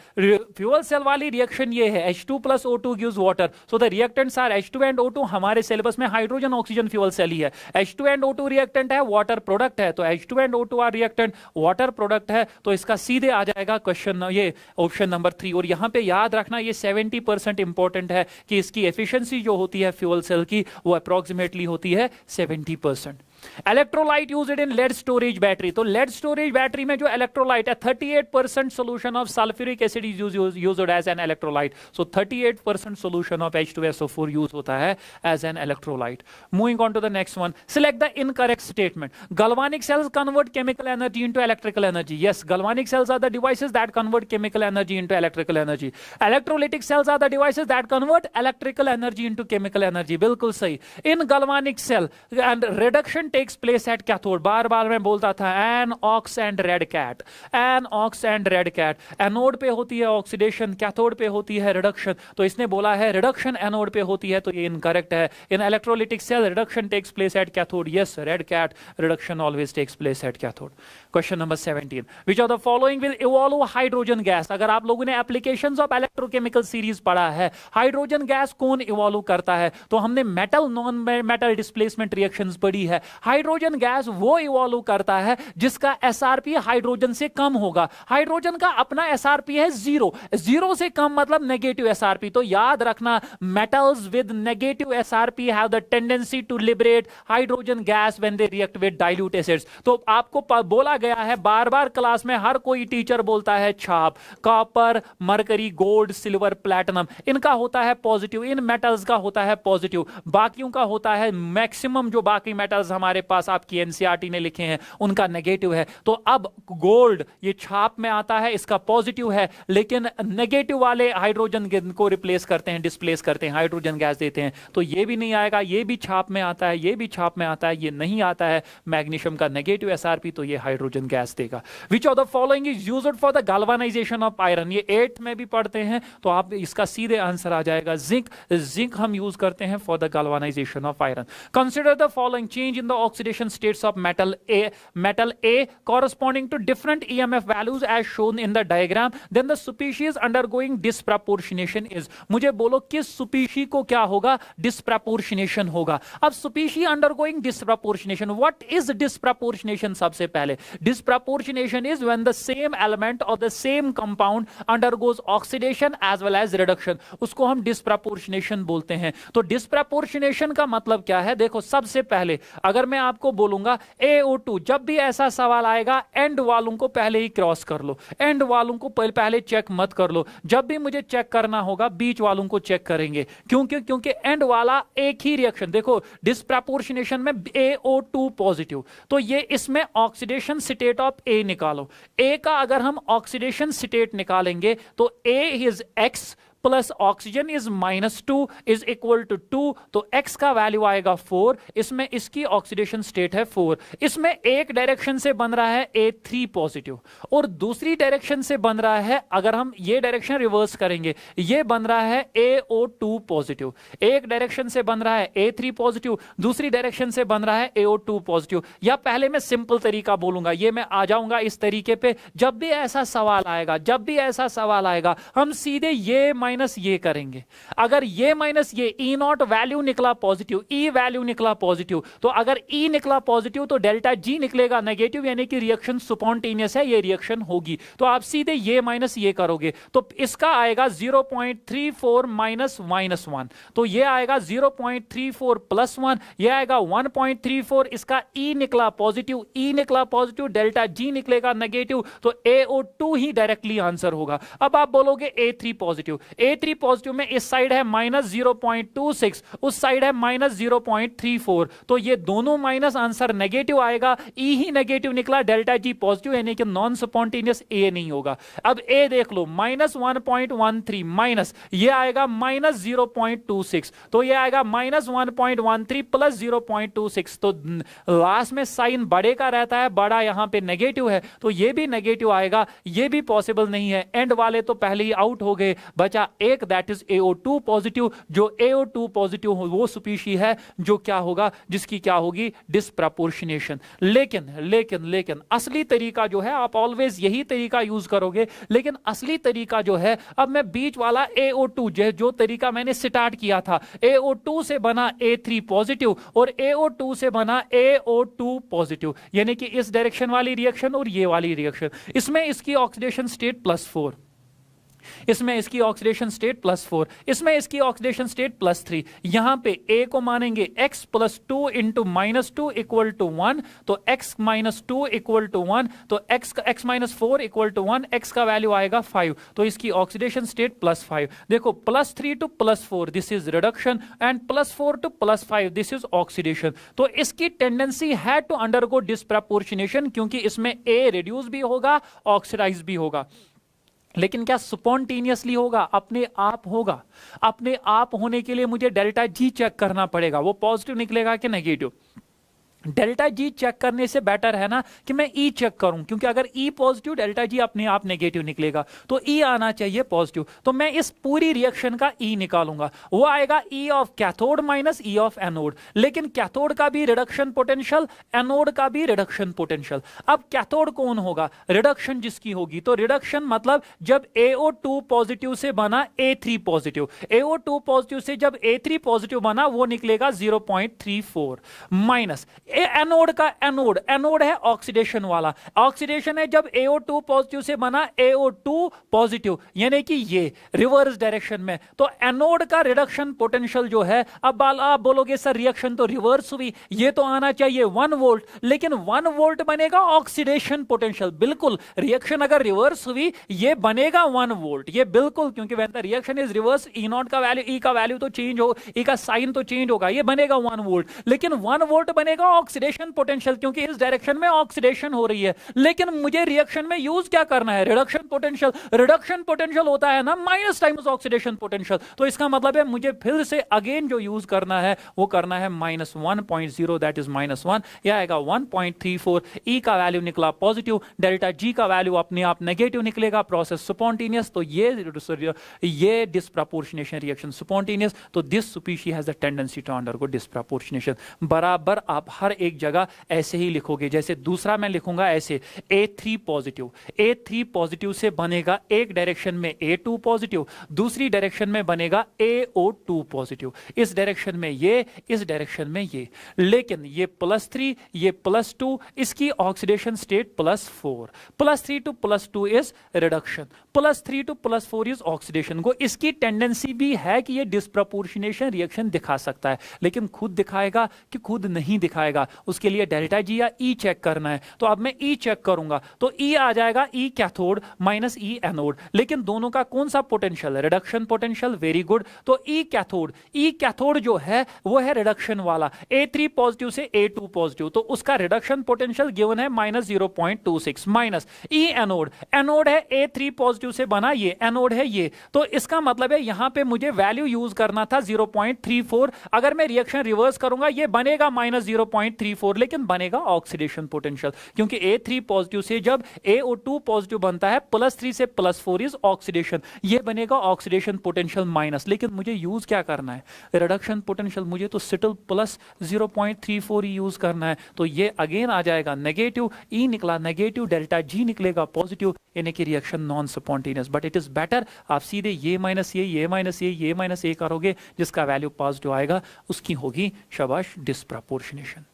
fuel cell वाली रिएक्शन ये है, H2 plus O2 gives water, so the reactants are H2 and O2. हमारे सिलेबस में हाइड्रोजन ऑक्सीजन फ्यूल सेल ही है, H2 and O2 रिएक्टेंट है, वाटर प्रोडक्ट है, तो H2 and O2 are reactant, water product है, तो इसका सीधे आ जाएगा क्वेश्चन, ये ऑप्शन नंबर 3. और यहाँ पे याद रखना ये 70% इंपॉर्टेंट है कि इसकी एफिशिएंसी जो होती है फ्यूल सेल की वो अप्रोक्सीमेटली होती है 70%. Electrolyte used in lead storage battery, तो लेड स्टोरेज बैटरी में जो इलेक्ट्रोलाइट है 38% solution of sulphuric acid is used as an electrolyte. So 38% solution of H2SO4 use होता है as an electrolyte. Moving on to the next one. Select the incorrect statement. Galvanic cells convert chemical energy into electrical energy. Yes, galvanic cells are the devices that convert chemical energy into electrical energy. Electrolytic cells are the devices that convert electrical energy into chemical energy. बिल्कुल सही. In galvanic cell and reduction takes place at cathode. बार बार मैं बोलता था an ox and red cat, an ox and red cat. Anode पे होती है ऑक्सीडेशन, कैथोड पे होती है रिडक्शन, तो इसने बोला है रिडक्शन एनोड पे होती है, तो ये इनकरेक्ट है. In electrolytic cell reduction takes place at cathode. Yes, red cat, reduction always takes place at cathode. Question number 17. Which of the following will evolve hydrogen gas. अगर आप लोगों ने एप्लीकेशंस ऑफ इलेक्ट्रोकेमिकल सीरीज पढ़ा है, हाइड्रोजन गैस कौन इवॉल्व करता है, तो हमने metal non metal displacement reactions पढ़ी है. हाइड्रोजन गैस वो इवॉल्व करता है जिसका एसआरपी हाइड्रोजन से कम होगा. हाइड्रोजन का अपना एसआरपी है 0 से कम मतलब नेगेटिव एसआरपी. तो याद रखना metals with negative SRP have the tendency to liberate hydrogen gas when they react with dilute acids. तो आपको बोला गया है बार बार क्लास में, हर कोई टीचर बोलता है छाप, copper, mercury, gold, silver, platinum, इनका होता है पॉजिटिव, इन मेटल्स का होता है पॉजिटिव, बाकियों का होता है, मैक्सिमम जो बाकी मेटल्स हमारे पास आपकी एनसीईआरटी ने लिखे हैं उनका नेगेटिव है. तो अब गोल्ड ये छाप में आता है, इसका पॉजिटिव है, लेकिन नेगेटिव वाले हाइड्रोजन को रिप्लेस करते हैं, डिस्प्लेस करते हैं, हाइड्रोजन गैस देते हैं, तो ये भी नहीं आएगा. ये भी छाप में आता है, ये भी छाप में आता है, ये नहीं आता है मैग्नीशियम का नेगेटिव एसआरपी, तो ये हाइड्रोजन गैस देगा. विच of the following is used for the galvanisation of iron. ये 8th में भी पढ़ते हैं, तो आप इसका सीधे आंसर आ जाएगा जिंक हम यूज करते हैं for the galvanisation of iron. Consider the following change in the oxidation states of metal A corresponding to different EMF values as shown in the diagram. Then the species undergoing disproportionation is. मुझे बोलो किस species को क्या होगा, disproportionation होगा. अब species undergoing disproportionation, what is disproportionation? सबसे पहले disproportionation is when the same element of the same compound undergoes oxidation as well as reduction. उसको हम disproportionation बोलते हैं. तो disproportionation का मतलब क्या है, देखो सबसे पहले अगर मैं आपको बोलूंगा AO2, जब भी ऐसा सवाल आएगा एंड वालों को पहले ही क्रॉस कर लो, एंड वालों को पहले चेक मत कर लो. जब भी मुझे चेक करना होगा बीच वालों को चेक करेंगे. क्योंकि एंड वाला एक ही रिएक्शन, देखो डिस्प्रपोर्शनेशन में AO2 पॉजिटिव, तो ये इसमें ऑक्सीडेशन स्टेट ऑफ A निकालो. A का अगर हम ऑक्सीडेशन स्टेट निकालेंगे तो A is X plus oxygen is -2 is equal to 2, तो x का वैल्यू आएगा 4. इसमें इसकी ऑक्सीडेशन स्टेट है 4. इसमें एक डायरेक्शन से बन रहा है A3 पॉजिटिव और दूसरी डायरेक्शन से बन रहा है, अगर हम ये डायरेक्शन रिवर्स करेंगे, ये बन रहा है AO2 पॉजिटिव. एक डायरेक्शन से बन रहा है A3 पॉजिटिव, दूसरी डायरेक्शन से बन रहा है AO2 पॉजिटिव. या पहले मैं सिंपल तरीका बोलूंगा, ये मैं आ जाऊंगा इस तरीके पे. जब भी ऐसा सवाल आएगा हम सीधे ये माइनस ये करेंगे, अगर ये माइनस ये ई नॉट वैल्यू निकला पॉजिटिव, ई वैल्यू निकला पॉजिटिव, तो अगर ई निकला पॉजिटिव तो डेल्टा जी निकलेगा नेगेटिव, यानी कि रिएक्शन स्पॉन्टेनियस है, ये रिएक्शन होगी। तो आप सीधे ये माइनस ये करोगे तो इसका आएगा 0.34 माइनस माइनस 1, तो ये आएगा 0.34 प्लस 1, ये आएगा 1.34, इसका ई निकला पॉजिटिव, ई निकला पॉजिटिव, डेल्टा जी निकलेगा नेगेटिव, तो AO2 ही डायरेक्टली आंसर होगा। अब आप बोलोगे A3 पॉजिटिव, A3 पॉजिटिव में इस साइड है माइनस 0.26, उस साइड है माइनस 0.34, तो ये दोनों माइनस, आंसर नेगेटिव आएगा, ई ही नेगेटिव निकला, डेल्टा जी पॉजिटिव, यानी कि नॉन स्पॉन्टेनियस ए नहीं होगा। अब ए देख लो, माइनस 1.13 माइनस ये आएगा माइनस 0.26, तो ये आएगा माइनस 1.13 प्लस 0.26, तो लास्ट में साइन बड़े का रहता है, बड़ा यहां पे नेगेटिव है तो ये भी नेगेटिव आएगा, ये भी पॉसिबल नहीं है। एंड वाले तो पहले ही आउट हो गए, बचा एक, दैट इज AO2 पॉजिटिव। जो AO2 पॉजिटिव हो वो स्पीशी है जो क्या होगा, जिसकी क्या होगी, डिस्प्रपोर्शनेशन। लेकिन लेकिन लेकिन असली तरीका जो है, आप ऑलवेज यही तरीका यूज करोगे, लेकिन असली तरीका जो है, अब मैं बीच वाला AO2 जो तरीका मैंने स्टार्ट किया था, AO2 से बना A3 पॉजिटिव और AO2 से बना AO2 पॉजिटिव, यानी कि इस डायरेक्शन वाली रिएक्शन और ये वाली रिएक्शन, इसमें इसकी ऑक्सीडेशन स्टेट +4, इसमें इसकी ऑक्सीडेशन स्टेट +4, इसमें इसकी ऑक्सीडेशन स्टेट +3। यहां पे A को मानेंगे x + 2 इंटू -2 इक्वल टू 1, तो x - 2 इक्वल टू 1, तो x - 4 इक्वल टू 1, x का वैल्यू आएगा 5, तो इसकी ऑक्सीडेशन स्टेट +5। देखो +3 to +4 this is reduction, and +4 to +5 this is oxidation. तो इसकी टेंडेंसी है टू अंडरगो डिस्प्रपोर्शनेशन, क्योंकि इसमें A रिड्यूस भी होगा, ऑक्सीडाइज भी होगा। लेकिन क्या स्पॉन्टेनियसली होगा? अपने आप होगा। अपने आप होने के लिए मुझे डेल्टा जी चेक करना पड़ेगा, वो पॉजिटिव निकलेगा कि नेगेटिव। डेल्टा जी चेक करने से बेटर है ना कि मैं ई चेक करूं, क्योंकि अगर ई पॉजिटिव, डेल्टा जी अपने आप नेगेटिव निकलेगा, तो ई आना चाहिए पॉजिटिव। तो मैं इस पूरी रिएक्शन का ई निकालूंगा, वो आएगा ई of cathode minus E of anode. लेकिन कैथोड का भी रिडक्शन पोटेंशियल, एनोड का भी रिडक्शन पोटेंशियल। अब कैथोड कौन होगा? रिडक्शन जिसकी होगी, तो रिडक्शन मतलब जब AO2 पॉजिटिव से बना A3 पॉजिटिव, AO2 पॉजिटिव से जब A3 पॉजिटिव बना, वो निकलेगा 0.34 माइनस एनोड का, एनोड, एनोड है ऑक्सीडेशन वाला, ऑक्सीडेशन है जब AO2 पॉजिटिव से बना AO2 पॉजिटिव, यानी कि ये रिवर्स डायरेक्शन में। तो एनोड का रिडक्शन पोटेंशियल जो है, अब आप बोलोगे सर रिएक्शन तो रिवर्स हुई, ये तो आना चाहिए 1 वोल्ट, लेकिन 1 वोल्ट बनेगा ऑक्सीडेशन पोटेंशियल। बिल्कुल, रिएक्शन अगर रिवर्स हुई ये बनेगा 1 वोल्ट, ये बिल्कुल, क्योंकि when the reaction is reverse, E not का वैल्यू, ई का वैल्यू तो चेंज हो, ई का साइन तो चेंज होगा, ये बनेगा 1 वोल्ट। लेकिन 1 वोल्ट बनेगा ऑक्सीडेशन पोटेंशियल, क्योंकि इस डायरेक्शन में ऑक्सीडेशन हो रही है। लेकिन मुझे रिएक्शन में यूज क्या करना है? Reduction potential. रिडक्शन पोटेंशियल होता है ना माइनस टाइम्स ऑक्सीडेशन पोटेंशियल, तो इसका मतलब है मुझे फिर से अगेन जो यूज करना है वो करना है -1.0, दैट इज -1, यह आएगा 1.34। ई का वैल्यू निकला पॉजिटिव, डेल्टा जी का वैल्यू अपने आप नेगेटिव निकलेगा, प्रोसेस स्पॉन्टेनियस, तो ये डिस्प्रपोर्शनेशन रिएक्शन स्पॉन्टेनियस, तो this species has the tendency to undergo disproportionation. बराबर आप हर एक जगह ऐसे ही लिखोगे। जैसे दूसरा मैं लिखूंगा ऐसे, A3 पॉजिटिव, A3 पॉजिटिव से बनेगा एक डायरेक्शन में A2 पॉजिटिव, दूसरी डायरेक्शन में बनेगा AO2 पॉजिटिव, इस डायरेक्शन में ये, इस डायरेक्शन में ये। लेकिन ये +3, ये +2, इसकी oxidation state +4, +3 to +2 is reduction, +3 to +4 is oxidation. को इसकी टेंडेंसी भी है कि ये डिस्प्रपोर्शनेशन रिएक्शन दिखा सकता है, लेकिन खुद दिखाएगा कि खुद नहीं दिखाएगा, उसके लिए डेल्टा जी या ई चेक करना है। तो अब मैं ई चेक करूंगा, तो ई आ जाएगा ई कैथोड माइनस ई एनोड, लेकिन दोनों का कौन सा potential? Reduction potential, very good. तो ई कैथोड जो है वो है रिडक्शन वाला, A3 पॉजिटिव से A2 पॉजिटिव, तो उसका रिडक्शन पोटेंशियल गिवन है -0.26 माइनस ई एनोड, एनोड है A3 पॉजिटिव से बना, ये एनोड है ये, तो इसका मतलब है यहां पे मुझे वैल्यू यूज करना था 0.34। अगर मैं रिएक्शन रिवर्स करूंगा ये बनेगा -0.34, लेकिन बनेगा ऑक्सीडेशन पोटेंशियल, क्योंकि A3 पॉजिटिव से जब AO2 पॉजिटिव बनता है, +3 से +4 इज ऑक्सीडेशन, ये बनेगा ऑक्सीडेशन पोटेंशियल माइनस। लेकिन मुझे यूज क्या करना है? रिडक्शन पोटेंशियल, मुझे तो सिटल +0.34 ही यूज करना है, तो ये अगेन आ जाएगा नेगेटिव, ई निकला नेगेटिव, डेल्टा जी निकलेगा पॉजिटिव, यानी कि reaction non support spontaneous, but it is better आप सीधे ये माइनस ये माइनस ये माइनस ये करोगे, जिसका वैल्यू पॉजिटिव आएगा उसकी होगी शाबाश disproportionation.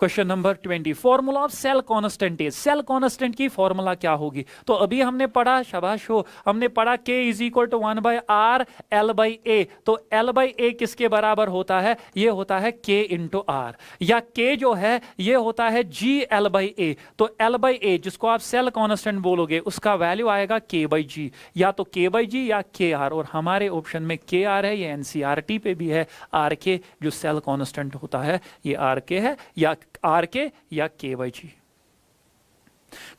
Question number 20, formula of cell constant is, cell constant की फॉर्मूला क्या होगी? तो अभी हमने पढ़ा, शाबाश हो, हमने पढ़ा K is equal to 1/r L/A। तो L/A किसके बराबर होता है? ये होता है K इंटू R, या K जो है ये होता है G L/A। तो L/A जिसको आप सेल कांस्टेंट बोलोगे उसका वैल्यू आएगा K/G, या तो K/G या KR, और हमारे ऑप्शन में KR है, ये NCERT पे भी है RK, जो सेल कांस्टेंट होता है ये RK है, या RK या K/G।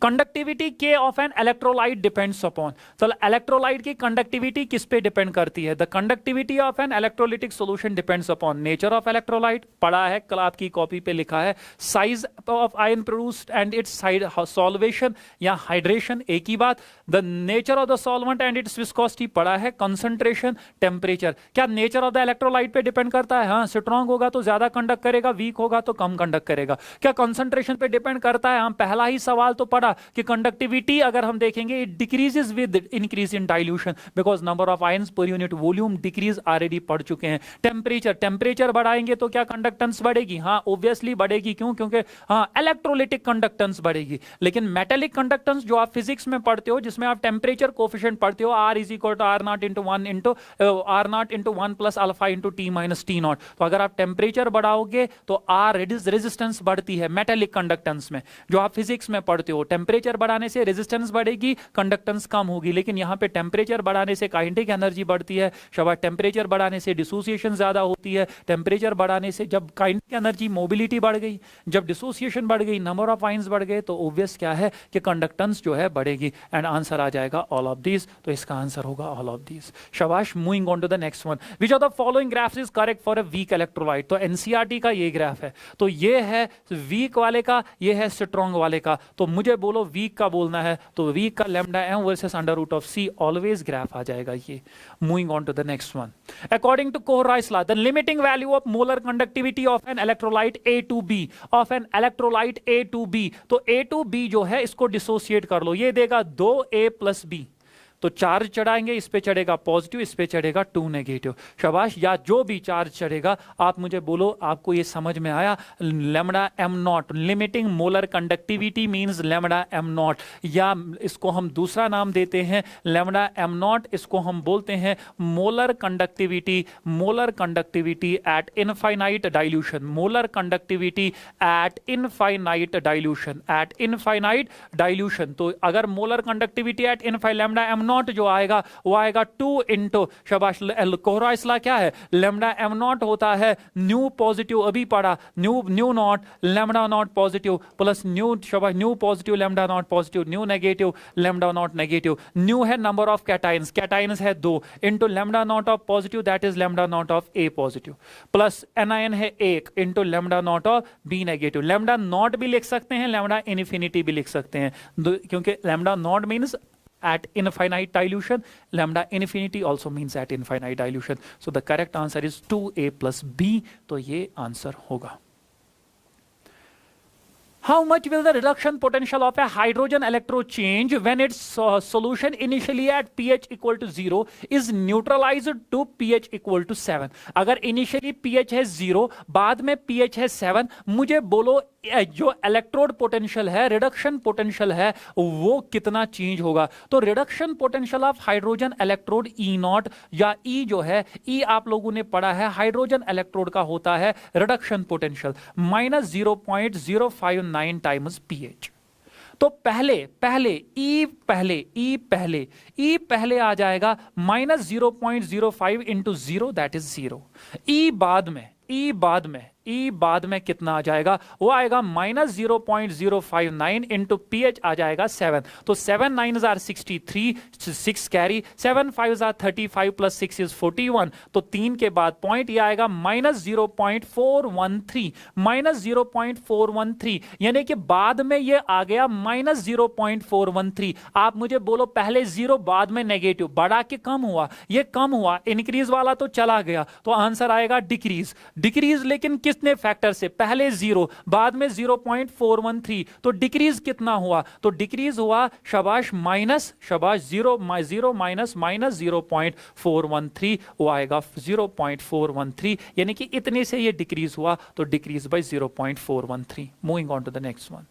Conductivity K of an electrolyte depends upon, चलो इलेक्ट्रोलाइट की कंडक्टिविटी किस पे डिपेंड करती है? The conductivity of an electrolytic solution depends upon nature of electrolyte, पढ़ा है कल आपकी कॉपी पे लिखा है, size of ion produced and its solvation या हाइड्रेशन, एक ही बात, the nature of the solvent and its viscosity, पढ़ा है, कंसंट्रेशन, टेम्परेचर। क्या नेचर ऑफ द इलेक्ट्रोलाइट पे डिपेंड करता है? हाँ, स्ट्रॉन्ग होगा तो ज्यादा कंडक्ट करेगा, वीक होगा तो कम कंडक्ट करेगा। क्या कंसंट्रेशन पे डिपेंड करता है? हम पहला ही सवाल तो पढ़ा कि कंडक्टिविटी अगर हम देखेंगे it decreases with increase in dilution because number of ions per unit volume decrease already पढ़ चुके हैं। टेम्परेचर, टेम्परेचर बढ़ाएंगे तो क्या कंडक्टेंस बढ़ेगी? हाँ ऑब्वियसली बढ़ेगी, क्यों? क्योंकि हाँ इलेक्ट्रोलिटिक कंडक्टेंस बढ़ेगी। लेकिन मेटेलिक कंडक्टेंस जो आप फिजिक्स में पढ़ते हो, जिसमें आप टेम्परेचर कोफिशिएंट पढ़ते हो, R is equal to R0 into 1 into R0 into 1 plus alpha into T minus T0। तो अगर आप टेम्परेचर बढ़ाओगे तो R रेजिस्टेंस बढ़ती है मेटेलिक कंडक्टेंस में, जो आप फिजिक्स में पढ़ते हो। टेम्परेचर बढ़ाने से रेजिस्टेंस बढ़ेगी, कंडक्टेंस कम होगी। लेकिन यहां पे टेम्परेचर बढ़ाने से काइनेटिक एनर्जी बढ़ती है, शाबाश, टेम्परेचर बढ़ाने से डिसोसिएशन ज्यादा होती है। टेम्परेचर बढ़ाने से जब काइनेटिक एनर्जी, मोबिलिटी बढ़ गई, जब डिसोसिएशन बढ़ गई, नंबर ऑफ आयंस बढ़ गए, तो ऑब्वियस क्या है कि कंडक्टेंस जो है बढ़ेगी। एंड आंसर आ जाएगा ऑल ऑफ दीज, तो इसका आंसर होगा ऑल ऑफ दीज। शाबाश, moving on to the next one, which of the following graphs is correct for a weak electrolyte? तो एनसीईआरटी का ये ग्राफ है, तो ये है वीक वाले का, ये है स्ट्रॉन्ग वाले का। तो मुझे बोलो वीक का बोलना है, तो वीक का lambda m versus under root of C always graph आ जाएगा ये। Moving on to the next one, according to Kohlrausch's law the limiting value of molar conductivity of an electrolyte A to B, of an electrolyte A to B। तो A to B जो है इसको डिसोसिएट कर लो, ये देगा 2A प्लस B। तो चार्ज चढ़ाएंगे, इस पे चढ़ेगा पॉजिटिव, इस पे चढ़ेगा 2 नेगेटिव। शाबाश, या जो भी चार्ज चढ़ेगा आप मुझे बोलो, आपको ये समझ में आया? Lambda m not, limiting molar conductivity means lambda m not, या इसको हम दूसरा नाम देते हैं लैम्डा एम नॉट, इसको हम बोलते हैं molar conductivity. Molar conductivity eight infinite dilution, molar conductivity eight infinite dilution, eight infinite dilution. तो अगर molar conductivity eight infinite, lambda m not जो आएगा वो आएगा 2 इंटू, शाबाश, कोहराइस लॉ क्या है? लैम्डा एम नॉट होता है न्यू पॉजिटिव, अभी पढ़ा, nu naught lambda naught positive plus nu, शाबाश, nu positive lambda naught positive, nu negative lambda naught negative. Nu है नंबर ऑफ कैटाइंस, कैटाइंस है 2 into lambda naught of positive, that is lambda naught of A positive, plus anion है 1 into lambda naught of B negative. Lambda naught भी लिख सकते हैं, लैम्डा इनफिनिटी भी लिख सकते हैं, क्योंकि lambda naught means at infinite dilution, lambda infinity also means at infinite dilution. So the correct answer is 2A plus B, तो ये आंसर होगा। How much will the reduction potential of a hydrogen electron change when its solution initially at pH equal to 0 is neutralized to pH equal to 7? अगर initially pH है 0, बाद में pH है 7, मुझे बोलो जो इलेक्ट्रोड पोटेंशियल है, रिडक्शन पोटेंशियल है, वो कितना चेंज होगा? तो reduction potential of hydrogen electrode E0 या E जो है, E आप लोगों ने पढ़ा है हाइड्रोजन इलेक्ट्रोड का होता है reduction potential minus 0.059 times pH। तो E पहले आ जाएगा minus 0.05 into 0, that is 0। E बाद में कितना आ जाएगा? वो आएगा माइनस 0.059 इंटू pH आ जाएगा 7। तो 7 9s are 63, 6 carry, 7 5s are 35 plus 6 is 41। तो 3 के बाद पॉइंट ये आएगा माइनस 0.413, माइनस 0.413, यानी कि बाद में ये आ गया माइनस 0.413। आप मुझे बोलो पहले 0 बाद में नेगेटिव, बढ़ा के कम हुआ, ये कम हुआ, इंक्रीज वाला तो चला गया, तो आंसर आएगा डिक्रीज। डिक्रीज लेकिन किस कितने फैक्टर से, पहले 0 बाद में 0.413, तो डिक्रीज कितना हुआ, तो डिक्रीज हुआ शाबाश माइनस, शाबाश 0 माइनस 0.413, वो आएगा 0.413, यानी कि इतने से ये डिक्रीज हुआ, तो decrease by 0.413. Moving on to the next one.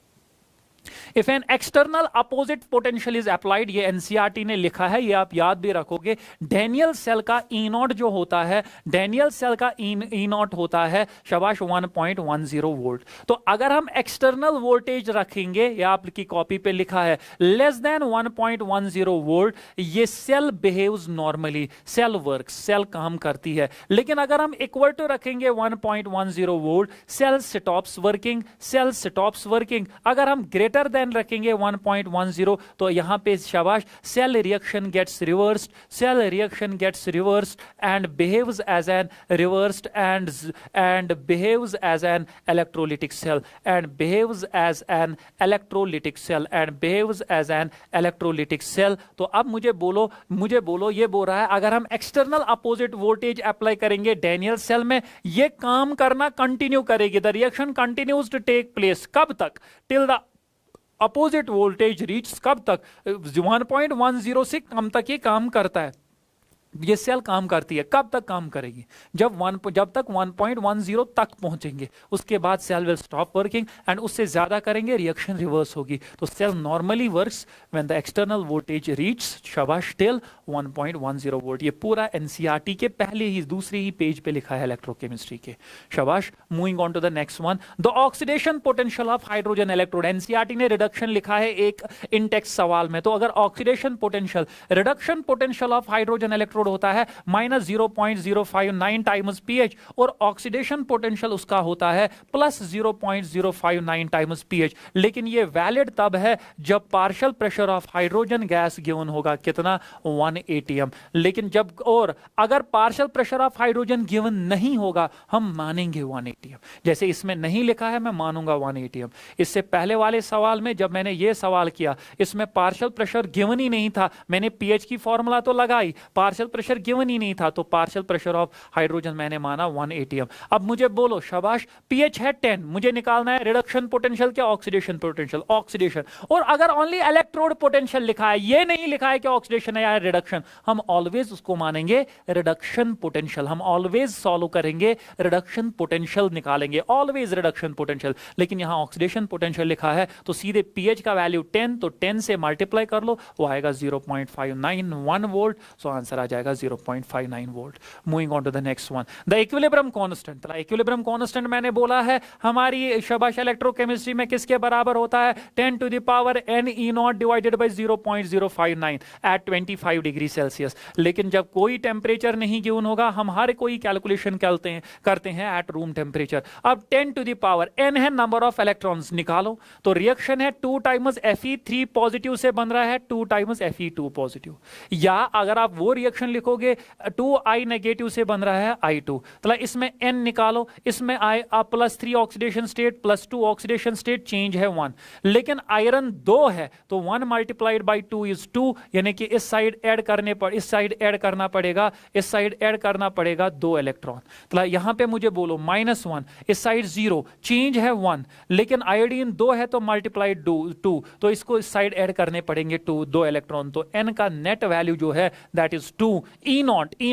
If an external opposite potential is applied, ये एनसीईआरटी ने लिखा है, ये आप याद भी रखोगे. डैनियल सेल का ई नॉट जो होता है, डैनियल सेल का ई नॉट होता है शाबाश 1.10 वोल्ट. तो अगर हम एक्सटर्नल वोल्टेज रखेंगे, ये आपकी कॉपी पे लिखा है लेस देन 1.10 वोल्ट, ये cell behaves normally, cell work, cell काम करती है. लेकिन अगर हम इक्वल टू रखेंगे 1.10 volt, cell stops working, cell stops working. अगर हम ग्रेटर देन रखेंगे 1.10, तो यहां पे शाबाश cell reaction gets reversed, cell reaction gets reversed and behaves as an reversed and behaves as an electrolytic cell, and behaves as an electrolytic cell, and behaves as an electrolytic cell. तो अब मुझे बोलो, ये बोल रहा है अगर हम एक्सटर्नल अपोजिट वोल्टेज अप्लाई करेंगे डैनियल सेल में, ये काम करना कंटिन्यू करेगी. The reaction continues to take place. कब तक? Till the opposite voltage reach, कब तक? 1.10 से कम तक ये काम करता है, ये सेल काम करती है. कब तक काम करेगी? जब तक 1.10 तक पहुंचेंगे, उसके बाद cell will stop working and उससे ज्यादा करेंगे रिएक्शन रिवर्स होगी. तो cell normally works when the external voltage reach शाबाश टिल 1.10 वोल्ट. ये पूरा एनसीईआरटी के पहले ही दूसरे ही पेज पे लिखा है इलेक्ट्रोकेमिस्ट्री के. शाबाश. Moving on to the next one. The oxidation potential of hydrogen electrode. NCERT ने रिडक्शन लिखा है एक इंटेक्स सवाल में. तो अगर oxidation potential, reduction potential of hydrogen electrode होता है माइनस 0.059 टाइम्स पीएच, और ऑक्सीडेशन पोटेंशियल उसका होता है प्लस 0.059 टाइम्स पीएच. लेकिन ये वैलिड तब है जब partial pressure of hydrogen gas given होगा कितना, 1 atm. लेकिन जब और अगर partial pressure of hydrogen given नहीं होगा, हम मानेंगे 1 atm. जैसे इसमें नहीं लिखा है, मैं मानूंगा 1 atm. इससे पहले वाले सवाल में जब मैंने ये सवाल किया, इसमें पार्शियल प्रेशर गिवन ही नहीं था, मैंने पीएच की फॉर्मूला तो लगाई, पार्शियल प्रेशर गिवन ही नहीं था, तो पार्शियल प्रेशर ऑफ हाइड्रोजन मैंने माना 1 atm. अब मुझे बोलो शाबाश, पीएच है 10, मुझे निकालना है रिडक्शन पोटेंशियल क्या ऑक्सीडेशन पोटेंशियल, ऑक्सीडेशन. और अगर ओनली इलेक्ट्रोड पोटेंशियल लिखा है, ये नहीं लिखा है कि ऑक्सीडेशन है या रिडक्शन, हम ऑलवेज उसको मानेंगे रिडक्शन पोटेंशियल. हम ऑलवेज सॉल्व करेंगे, रिडक्शन पोटेंशियल निकालेंगे, ऑलवेज रिडक्शन पोटेंशियल. लेकिन यहां ऑक्सीडेशन पोटेंशियल लिखा है, तो सीधे पीएच का वैल्यू 10, तो 10 से मल्टीप्लाई कर लो, वो आएगा 0.591 वोल्ट. सो आंसर आ जाएगा 0.59 volt. Moving on to the next one. The equilibrium constant. Equilibrium constant मैंने बोला है हमारी शाबाश इलेक्ट्रोकेमिस्ट्री में किसके बराबर होता है, 10 to the power n E nought divided by 0.059 at 25 degree Celsius. लेकिन जब कोई टेम्परेचर नहीं गिवन होगा, हम हर कोई कैलकुलेशन करते हैं एट रूम टेम्परेचर. अब 10 टू द पावर n है नंबर ऑफ इलेक्ट्रॉन्स, निकालो. तो रिएक्शन है 2 टाइम्स Fe3 पॉजिटिव से बन रहा है 2 टाइम्स Fe2 पॉजिटिव, या अगर आप वो रिएक्शन लिखोगे 2I नेगेटिव से बन रहा है I2. तो इसमें n निकालो, इसमें I +3 oxidation state +2 oxidation state, change है 1. लेकिन आयरन 2 है, तो 1 मल्टीप्लाइड बाई 2 इज 2, यानी कि इस साइड ऐड करने पर इस साइड ऐड करना पड़ेगा, इस साइड ऐड करना पड़ेगा 2 इलेक्ट्रॉन. तो यहां पे मुझे बोलो -1, इस साइड 0, चेंज है 1. लेकिन आयोडीन 2 है तो मल्टीप्लाइड 2, तो इसको इस साइड ऐड करने पड़ेंगे 2 इलेक्ट्रॉन. तो n का नेट वैल्यू जो है दैट इज 2. E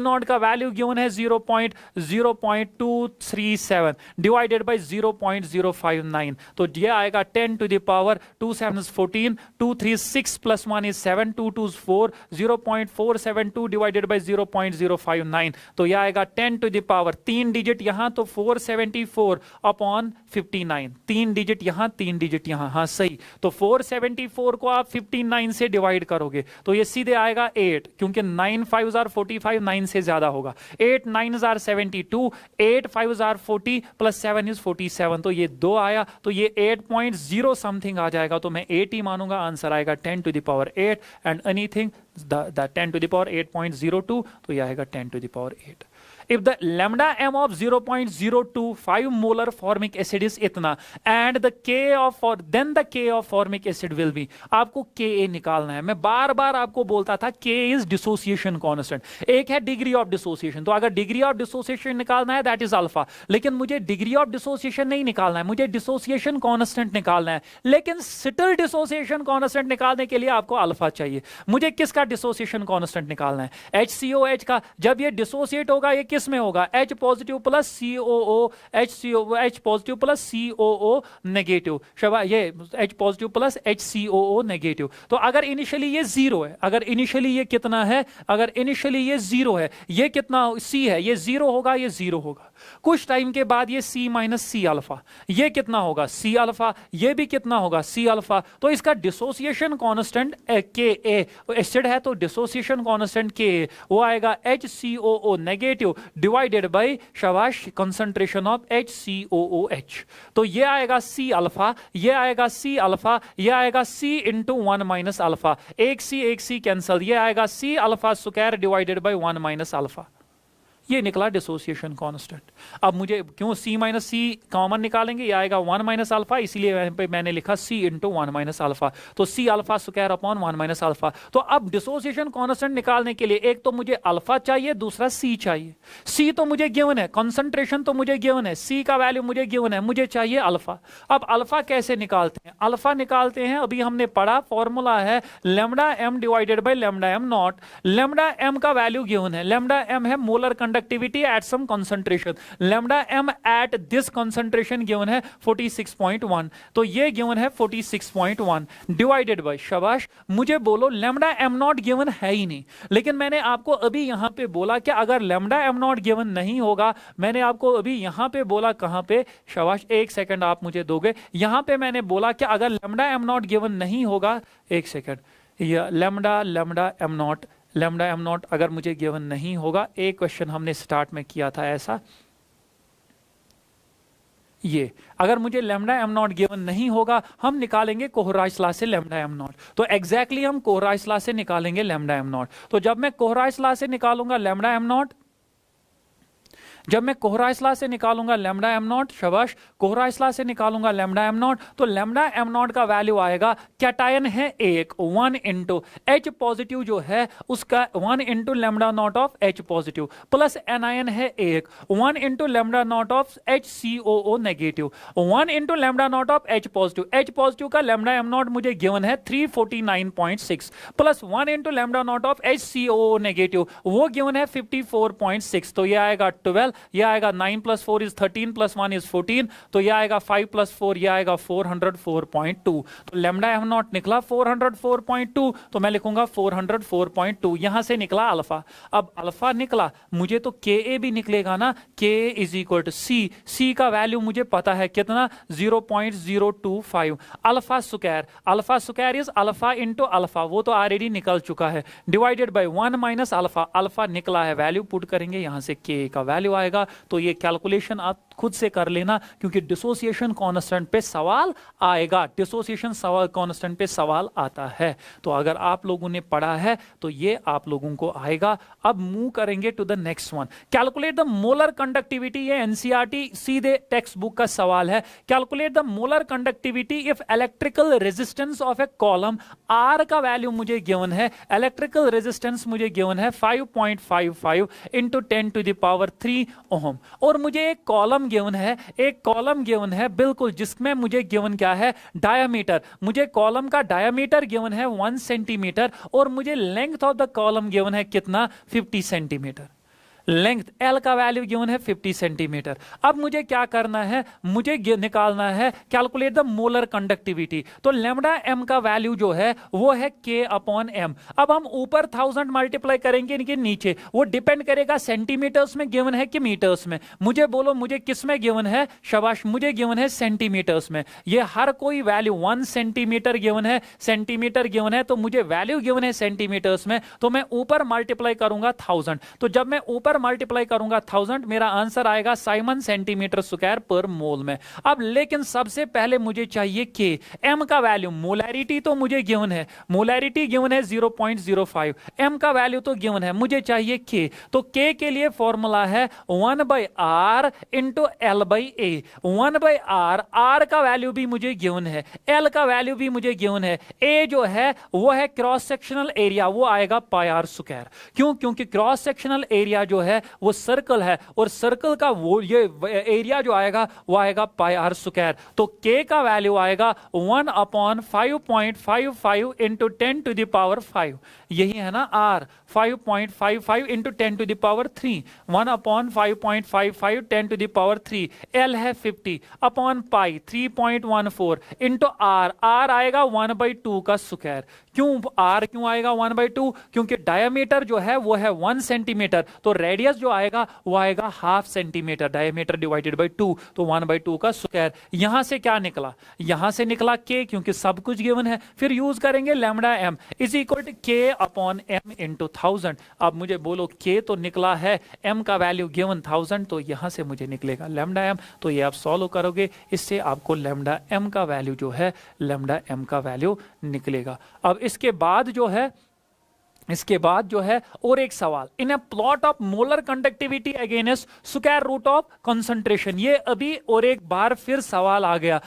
नॉट का वैल्यू गिवन है 0.0237 डिवाइडेड बाय 0.059. तो ये आएगा 10 to the power 2 7 14, 2 3 6 + 1 is 7, 2 2 4, 0.472 divided by 0.059. तो यह आएगा 10 टू द पावर 3 डिजिट यहां, तो 474 अपॉन 59, 3 डिजिट यहां 3 डिजिट यहां. हाँ सही. तो 474 को आप 59 से डिवाइड करोगे तो ये सीधे आएगा 8, क्योंकि 9 5 are 45, 9 से ज्यादा होगा. 8 9 are 72, 8 5 are 40 + 7 is 47. तो ये 2 आया, तो ये 8.0 समथिंग आ जाएगा, तो मैं 8 ही मानूंगा. आंसर आएगा 10 to the power 8 and anything the 10 to the power 8.02, तो ये आएगा 10 to the power 8. if the lambda m of 0.025 molar formic acid is इतना and the k of for then the k of formic acid will be, आपको Ka निकालना है। मैं बार बार आपको बोलता था K is dissociation constant, एक है डिग्री ऑफ डिसोसिएशन, तो अगर डिग्री ऑफ डिसोसिएशन निकालना है दैट इज अल्फा, लेकिन मुझे डिग्री ऑफ डिसोसिएशन नहीं निकालना है, मुझे डिसोसिएशन कांस्टेंट निकालना है। लेकिन सिटल डिसोसिएशन कांस्टेंट निकालने के लिए आपको अल्फा चाहिए। मुझे किसका डिसोसिएशन कांस्टेंट निकालना है? HCOH का। जब ये डिसोसिएट होगा ये किस में होगा? H positive plus COO, H positive plus COO negative, शाबाश, ये H positive plus HCOO negative. तो अगर इनिशियली ये जीरो है, अगर इनिशियली ये कितना है, अगर इनिशियली ये जीरो है, ये कितना C है, ये जीरो होगा, ये जीरो होगा। कुछ टाइम के बाद ये C माइनस C अल्फा, ये कितना होगा? C अल्फा, ये भी कितना होगा? C alpha. तो इसका डिसोसिएशन कांस्टेंट Ka, एसिड है तो डिसोसिएशन कांस्टेंट Ka वो आएगा HCOO नेगेटिव डिवाइडेड बाय, शाबाश, कंसंट्रेशन ऑफ HCOOH। तो ये आएगा C अल्फा, ये आएगा C अल्फा, ये आएगा C इंटू 1 माइनस अल्फा, एक C कैंसल, ये आएगा C alpha square divided by 1 minus alpha. ये निकला डिसोसिएशन कांस्टेंट। अब मुझे क्यों C माइनस C कॉमन निकालेंगे, ये आएगा 1 माइनस अल्फा, इसीलिए मैंने लिखा C इंटू 1 माइनस अल्फा, तो C alpha square upon 1 minus alpha. तो अब डिसोसिएशन कांस्टेंट निकालने के लिए एक तो मुझे अल्फा चाहिए, दूसरा C चाहिए। C तो मुझे गिवन है, कंसंट्रेशन तो मुझे गिवन है, C का वैल्यू मुझे गिवन है, मुझे चाहिए अल्फा। अब अल्फा कैसे निकालते हैं? अल्फा निकालते हैं, अभी हमने पढ़ा, फॉर्मूला है lambda m divided by lambda m nought. Lambda m का वैल्यू गिवन है, लैम्डा m है molar conductivity at some concentration, lambda m at this concentration given है 46.1, तो ये गिवन है 46.1 डिवाइडेड बाय, शाबाश, मुझे बोलो लैम्डा m नॉट गिवन है ही नहीं। लेकिन मैंने आपको अभी यहां पे बोला कि अगर लैम्डा m नॉट गिवन नहीं होगा, मैंने आपको अभी यहां पे बोला, कहां पे, शाबाश, एक सेकंड आप मुझे दोगे, यहां पे मैंने बोला कि अगर लैम्डा m नॉट गिवन नहीं होगा, एक सेकंड, ये लैम्डा एम नॉट अगर मुझे गिवन नहीं होगा, एक क्वेश्चन हमने स्टार्ट में किया था ऐसा, ये अगर मुझे लैम्डा एम नॉट गिवन नहीं होगा, हम निकालेंगे कोहराइट्स लॉ से लैम्डा एम नॉट। तो एग्जैक्टली हम कोहराइट्स लॉ से निकालेंगे लैम्डा एम नॉट। तो जब मैं कोहराइट्स लॉ से निकालूंगा लैम्डा एम नॉट, जब मैं कोहराइट्स लॉ से निकालूंगा लैम्डा एम नॉट, शाबाश, कोहराइट्स लॉ से निकालूंगा लैम्डा एम नॉट, तो लैम्डा एम नॉट का वैल्यू आएगा, कैटायन है एक, 1 इंटू H पॉजिटिव जो है उसका 1 into lambda naught of H positive, plus anion है एक, 1 into lambda naught of HCOO negative, 1 into lambda naught of H positive. H positive का लैम्डा एम नॉट मुझे गिवन है 349.6, plus 1 into lambda naught of HCOO negative, वो गिवन है 54.6, तो ये आएगा 12, ये आएगा 9 प्लस 4 इज 13 प्लस 1 इज 14, तो ये आएगा 5 प्लस 4, ये आएगा 404.2। तो लैम्डा एम नॉट निकला 404.2, तो मैं लिखूंगा 404.2, यहां से निकला अल्फा। अब अल्फा निकला, मुझे तो Ka भी निकलेगा ना, Ka is equal to C का वैल्यू मुझे पता है कितना, 0.025 alpha square is alpha into alpha, वो तो ऑलरेडी निकल चुका है, divided by 1 minus alpha, alpha निकला है, वैल्यू पुट करेंगे, यहां से Ka का वैल्यू आएगा। तो ये कैलकुलेशन आप खुद से कर लेना, क्योंकि डिसोसिएशन कांस्टेंट पे सवाल आएगा, डिसोसिएशन कांस्टेंट पे सवाल आता है। तो अगर आप लोगों ने पढ़ा है तो ये आप लोगों को आएगा। अब मूव करेंगे to the next one, calculate the molar conductivity. ये एनसीईआरटी सीधे टेक्स्ट बुक का सवाल है। Calculate the molar conductivity if electrical resistance of a column, R का वैल्यू मुझे गिवन है, इलेक्ट्रिकल रेजिस्टेंस मुझे गिवन है 5.55 into 10 to the power 3 ohm, और मुझे एक कॉलम गिवन है, एक कॉलम गिवन है बिल्कुल, जिसमें मुझे गिवन क्या है, डायमीटर, मुझे कॉलम का डायमीटर गिवन है 1 सेंटीमीटर, और मुझे length of the column given है कितना, 50 सेंटीमीटर। लेंथ L का वैल्यू गिवन है 50 सेंटीमीटर। अब मुझे क्या करना है, मुझे निकालना है, कैलकुलेट द मोलर कंडक्टिविटी। तो लैम्डा m का वैल्यू जो है वो है K अपॉन m। अब हम ऊपर 1000 मल्टीप्लाई करेंगे इनके नीचे, वो डिपेंड करेगा सेंटीमीटर्स में गिवन है कि मीटर्स में। मुझे बोलो मुझे किस में गिवन है, शाबाश, मुझे गिवन है सेंटीमीटर्स में। ये हर कोई वैल्यू 1 सेंटीमीटर गिवन है, सेंटीमीटर गिवन है, तो मुझे वैल्यू गिवन है सेंटीमीटर्स में, तो मैं ऊपर मल्टीप्लाई करूंगा 1000। तो जब मैं ऊपर पर मल्टीप्लाई करूंगा 1000, मेरा आंसर आएगा साइमन सेंटीमीटर स्क्वायर पर मोल में। अब लेकिन सबसे पहले मुझे चाहिए के, एम का वैल्यू, मोलैरिटी तो मुझे गिवन है, मोलैरिटी गिवन है 0.05, एम का वैल्यू तो गिवन है, मुझे चाहिए के। तो के के लिए फॉर्मूला है 1/r into L by A. 1/r, R का वैल्यू भी मुझे गिवन है, एल का वैल्यू भी मुझे गिवन है, ए जो है वो है क्रॉस सेक्शनल एरिया, वो आएगा पाई आर स्क्वायर। क्यों? क्योंकि क्रॉस सेक्शनल एरिया जो है वो सर्कल है, और सर्कल का वो ये एरिया जो आएगा वो आएगा पाई आर स्क्वायर। तो के का वैल्यू आएगा 1/5.55 इंटू 10 टू द पावर 5, यही है ना R, 5.55 into 10 to the power 3, 1/5.55 10 to the power 3, L है 50 upon pi 3.14 into R, R आएगा 1/2 का स्क्वायर। क्यों आर क्यों आएगा 1/2? क्योंकि डायमीटर जो है वो है 1 सेंटीमीटर, तो रेडियस जो आएगा वो आएगा half centimetre, diameter divided by 2, तो 1/2 का स्क्वायर। यहां से क्या निकला? यहां से निकला के, क्योंकि सब कुछ गिवन है। फिर यूज करेंगे lambda M is equal to K upon M into 1000। अब मुझे बोलो के तो निकला है, एम का वैल्यू गिवन 1000, तो यहां से मुझे निकलेगा लैम्डा एम। तो ये आप सॉल्व करोगे, इससे आपको लैम्डा एम का वैल्यू जो है, लैम्डा एम का वैल्यू निकलेगा। अब इसके बाद जो है और एक सवाल, in a plot of molar conductivity against square root of concentration. ये अभी और एक बार फिर सवाल आ गया,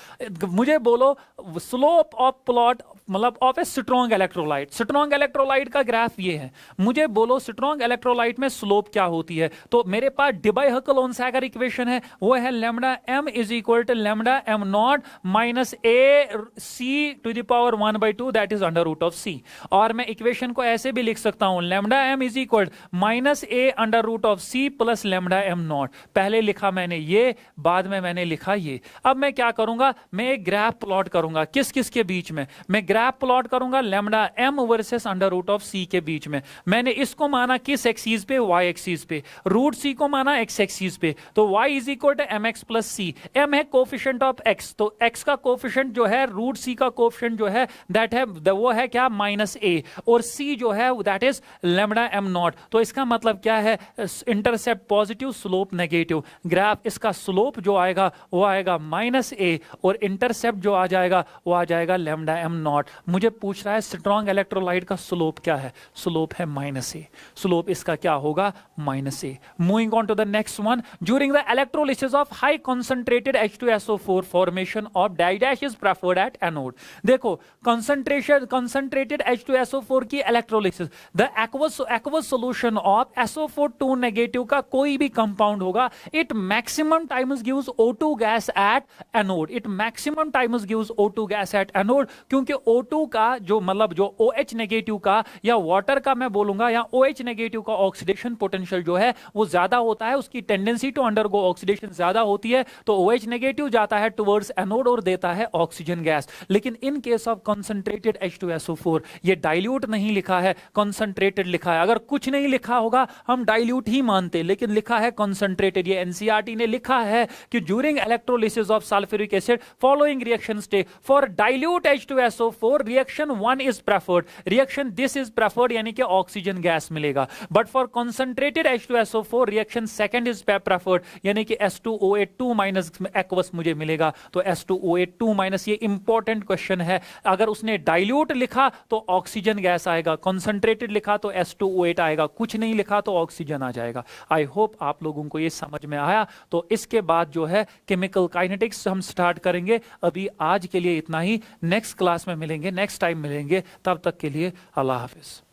मुझे बोलो स्लोप ऑफ प्लॉट मतलब of A strong electrolyte. Strong electrolyte का ग्राफ ये है, मुझे बोलो स्ट्रॉन्ग इलेक्ट्रोलाइट में स्लोप क्या होती है। तो मेरे पास डिबाई-हकल-ओनसागर इक्वेशन है, वो है lambda M is equal to lambda m naught minus A C to the power 1/2, that is under root of C. और मैं इक्वेशन को ऐसे भी लिख सकता हूं, lambda M is equal minus A under root of C plus lambda m naught. पहले लिखा मैंने ये, बाद में मैंने लिखा ये। अब मैं क्या करूंगा, मैं एक ग्राफ प्लॉट करूंगा, किस किस के बीच में? मैं ग्राफ प्लॉट करूंगा lambda m versus under root of C के बीच में। मैंने इसको माना किस एक्सीस पे? वाई एक्सीस पे। रूट सी को माना एक्स एक्सीस पे। तो y is equal to m x plus c. M है कोफिशिएंट ऑफ एक्स, तो एक्स का कोफिशिएंट जो है रूट सी का कोफिशिएंट जो है दैट है वो है क्या? माइनस ए, और सी जो है that is lambda m not. तो इसका मतलब क्या है? Intercept positive, slope negative. Graph इसका स्लोप जो आएगा वो आएगा माइनस ए, और इंटरसेप्ट जो आ जाएगा वो आ जाएगा लैम्डा एम नॉट। मुझे पूछ रहा है स्ट्रॉन्ग इलेक्ट्रोलाइट का स्लोप क्या है? स्लोप है माइनस ए, स्लोप इसका क्या होगा? Minus A. Moving on to the next one, during the electrolysis of high concentrated H2SO4 formation of डाइडैश इज प्रेफर्ड एट एनोड। देखो कंसंट्रेटेड H2SO4 की electrolysis, the aqueous solution of SO4 2 negative का कोई भी कंपाउंड होगा, it maximum times gives O2 gas at anode. It maximum times gives O2 gas at anode, क्योंकि O2 का जो मतलब जो OH नेगेटिव का या वाटर का मैं बोलूंगा, या OH नेगेटिव का ऑक्सीडेशन पोटेंशियल जो है वो ज्यादा होता है, उसकी टेंडेंसी टू अंडरगो ऑक्सीडेशन ज्यादा होती है, तो OH नेगेटिव जाता है टुवर्ड्स एनोड और देता है ऑक्सीजन गैस। लेकिन in case of concentrated H2SO4 ये डाइल्यूट नहीं लिखा है, कंसंट्रेटेड लिखा है। अगर कुछ नहीं लिखा होगा हम डाइल्यूट ही मानते, लेकिन लिखा है कंसंट्रेटेड। ये NCERT ने लिखा है कि during electrolysis of sulphuric acid following reactions take for dilute H2SO4 reaction 1 is preferred, reaction this is preferred, यानी कि ऑक्सीजन गैस मिलेगा। But for concentrated H2SO4 reaction second is preferred, यानी कि S2OH2 माइनस एक्वस मुझे मिलेगा। तो S2OH2 माइनस, ये इंपॉर्टेंट क्वेश्चन है। अगर उसने डाइल्यूट लिखा तो ऑक्सीजन गैस आएगा, कंसंट्रेटेड लिखा तो S2OH आएगा, कुछ नहीं लिखा तो ऑक्सीजन आ जाएगा। आई होप आप लोगों को ये समझ में आया। तो इसके बाद जो है केमिकल काइनेटिक्स हम स्टार्ट करेंगे। अभी आज के लिए इतना ही, नेक्स्ट क्लास में मिलेंगे, नेक्स्ट टाइम मिलेंगे, तब तक के लिए अल्लाह हाफिज।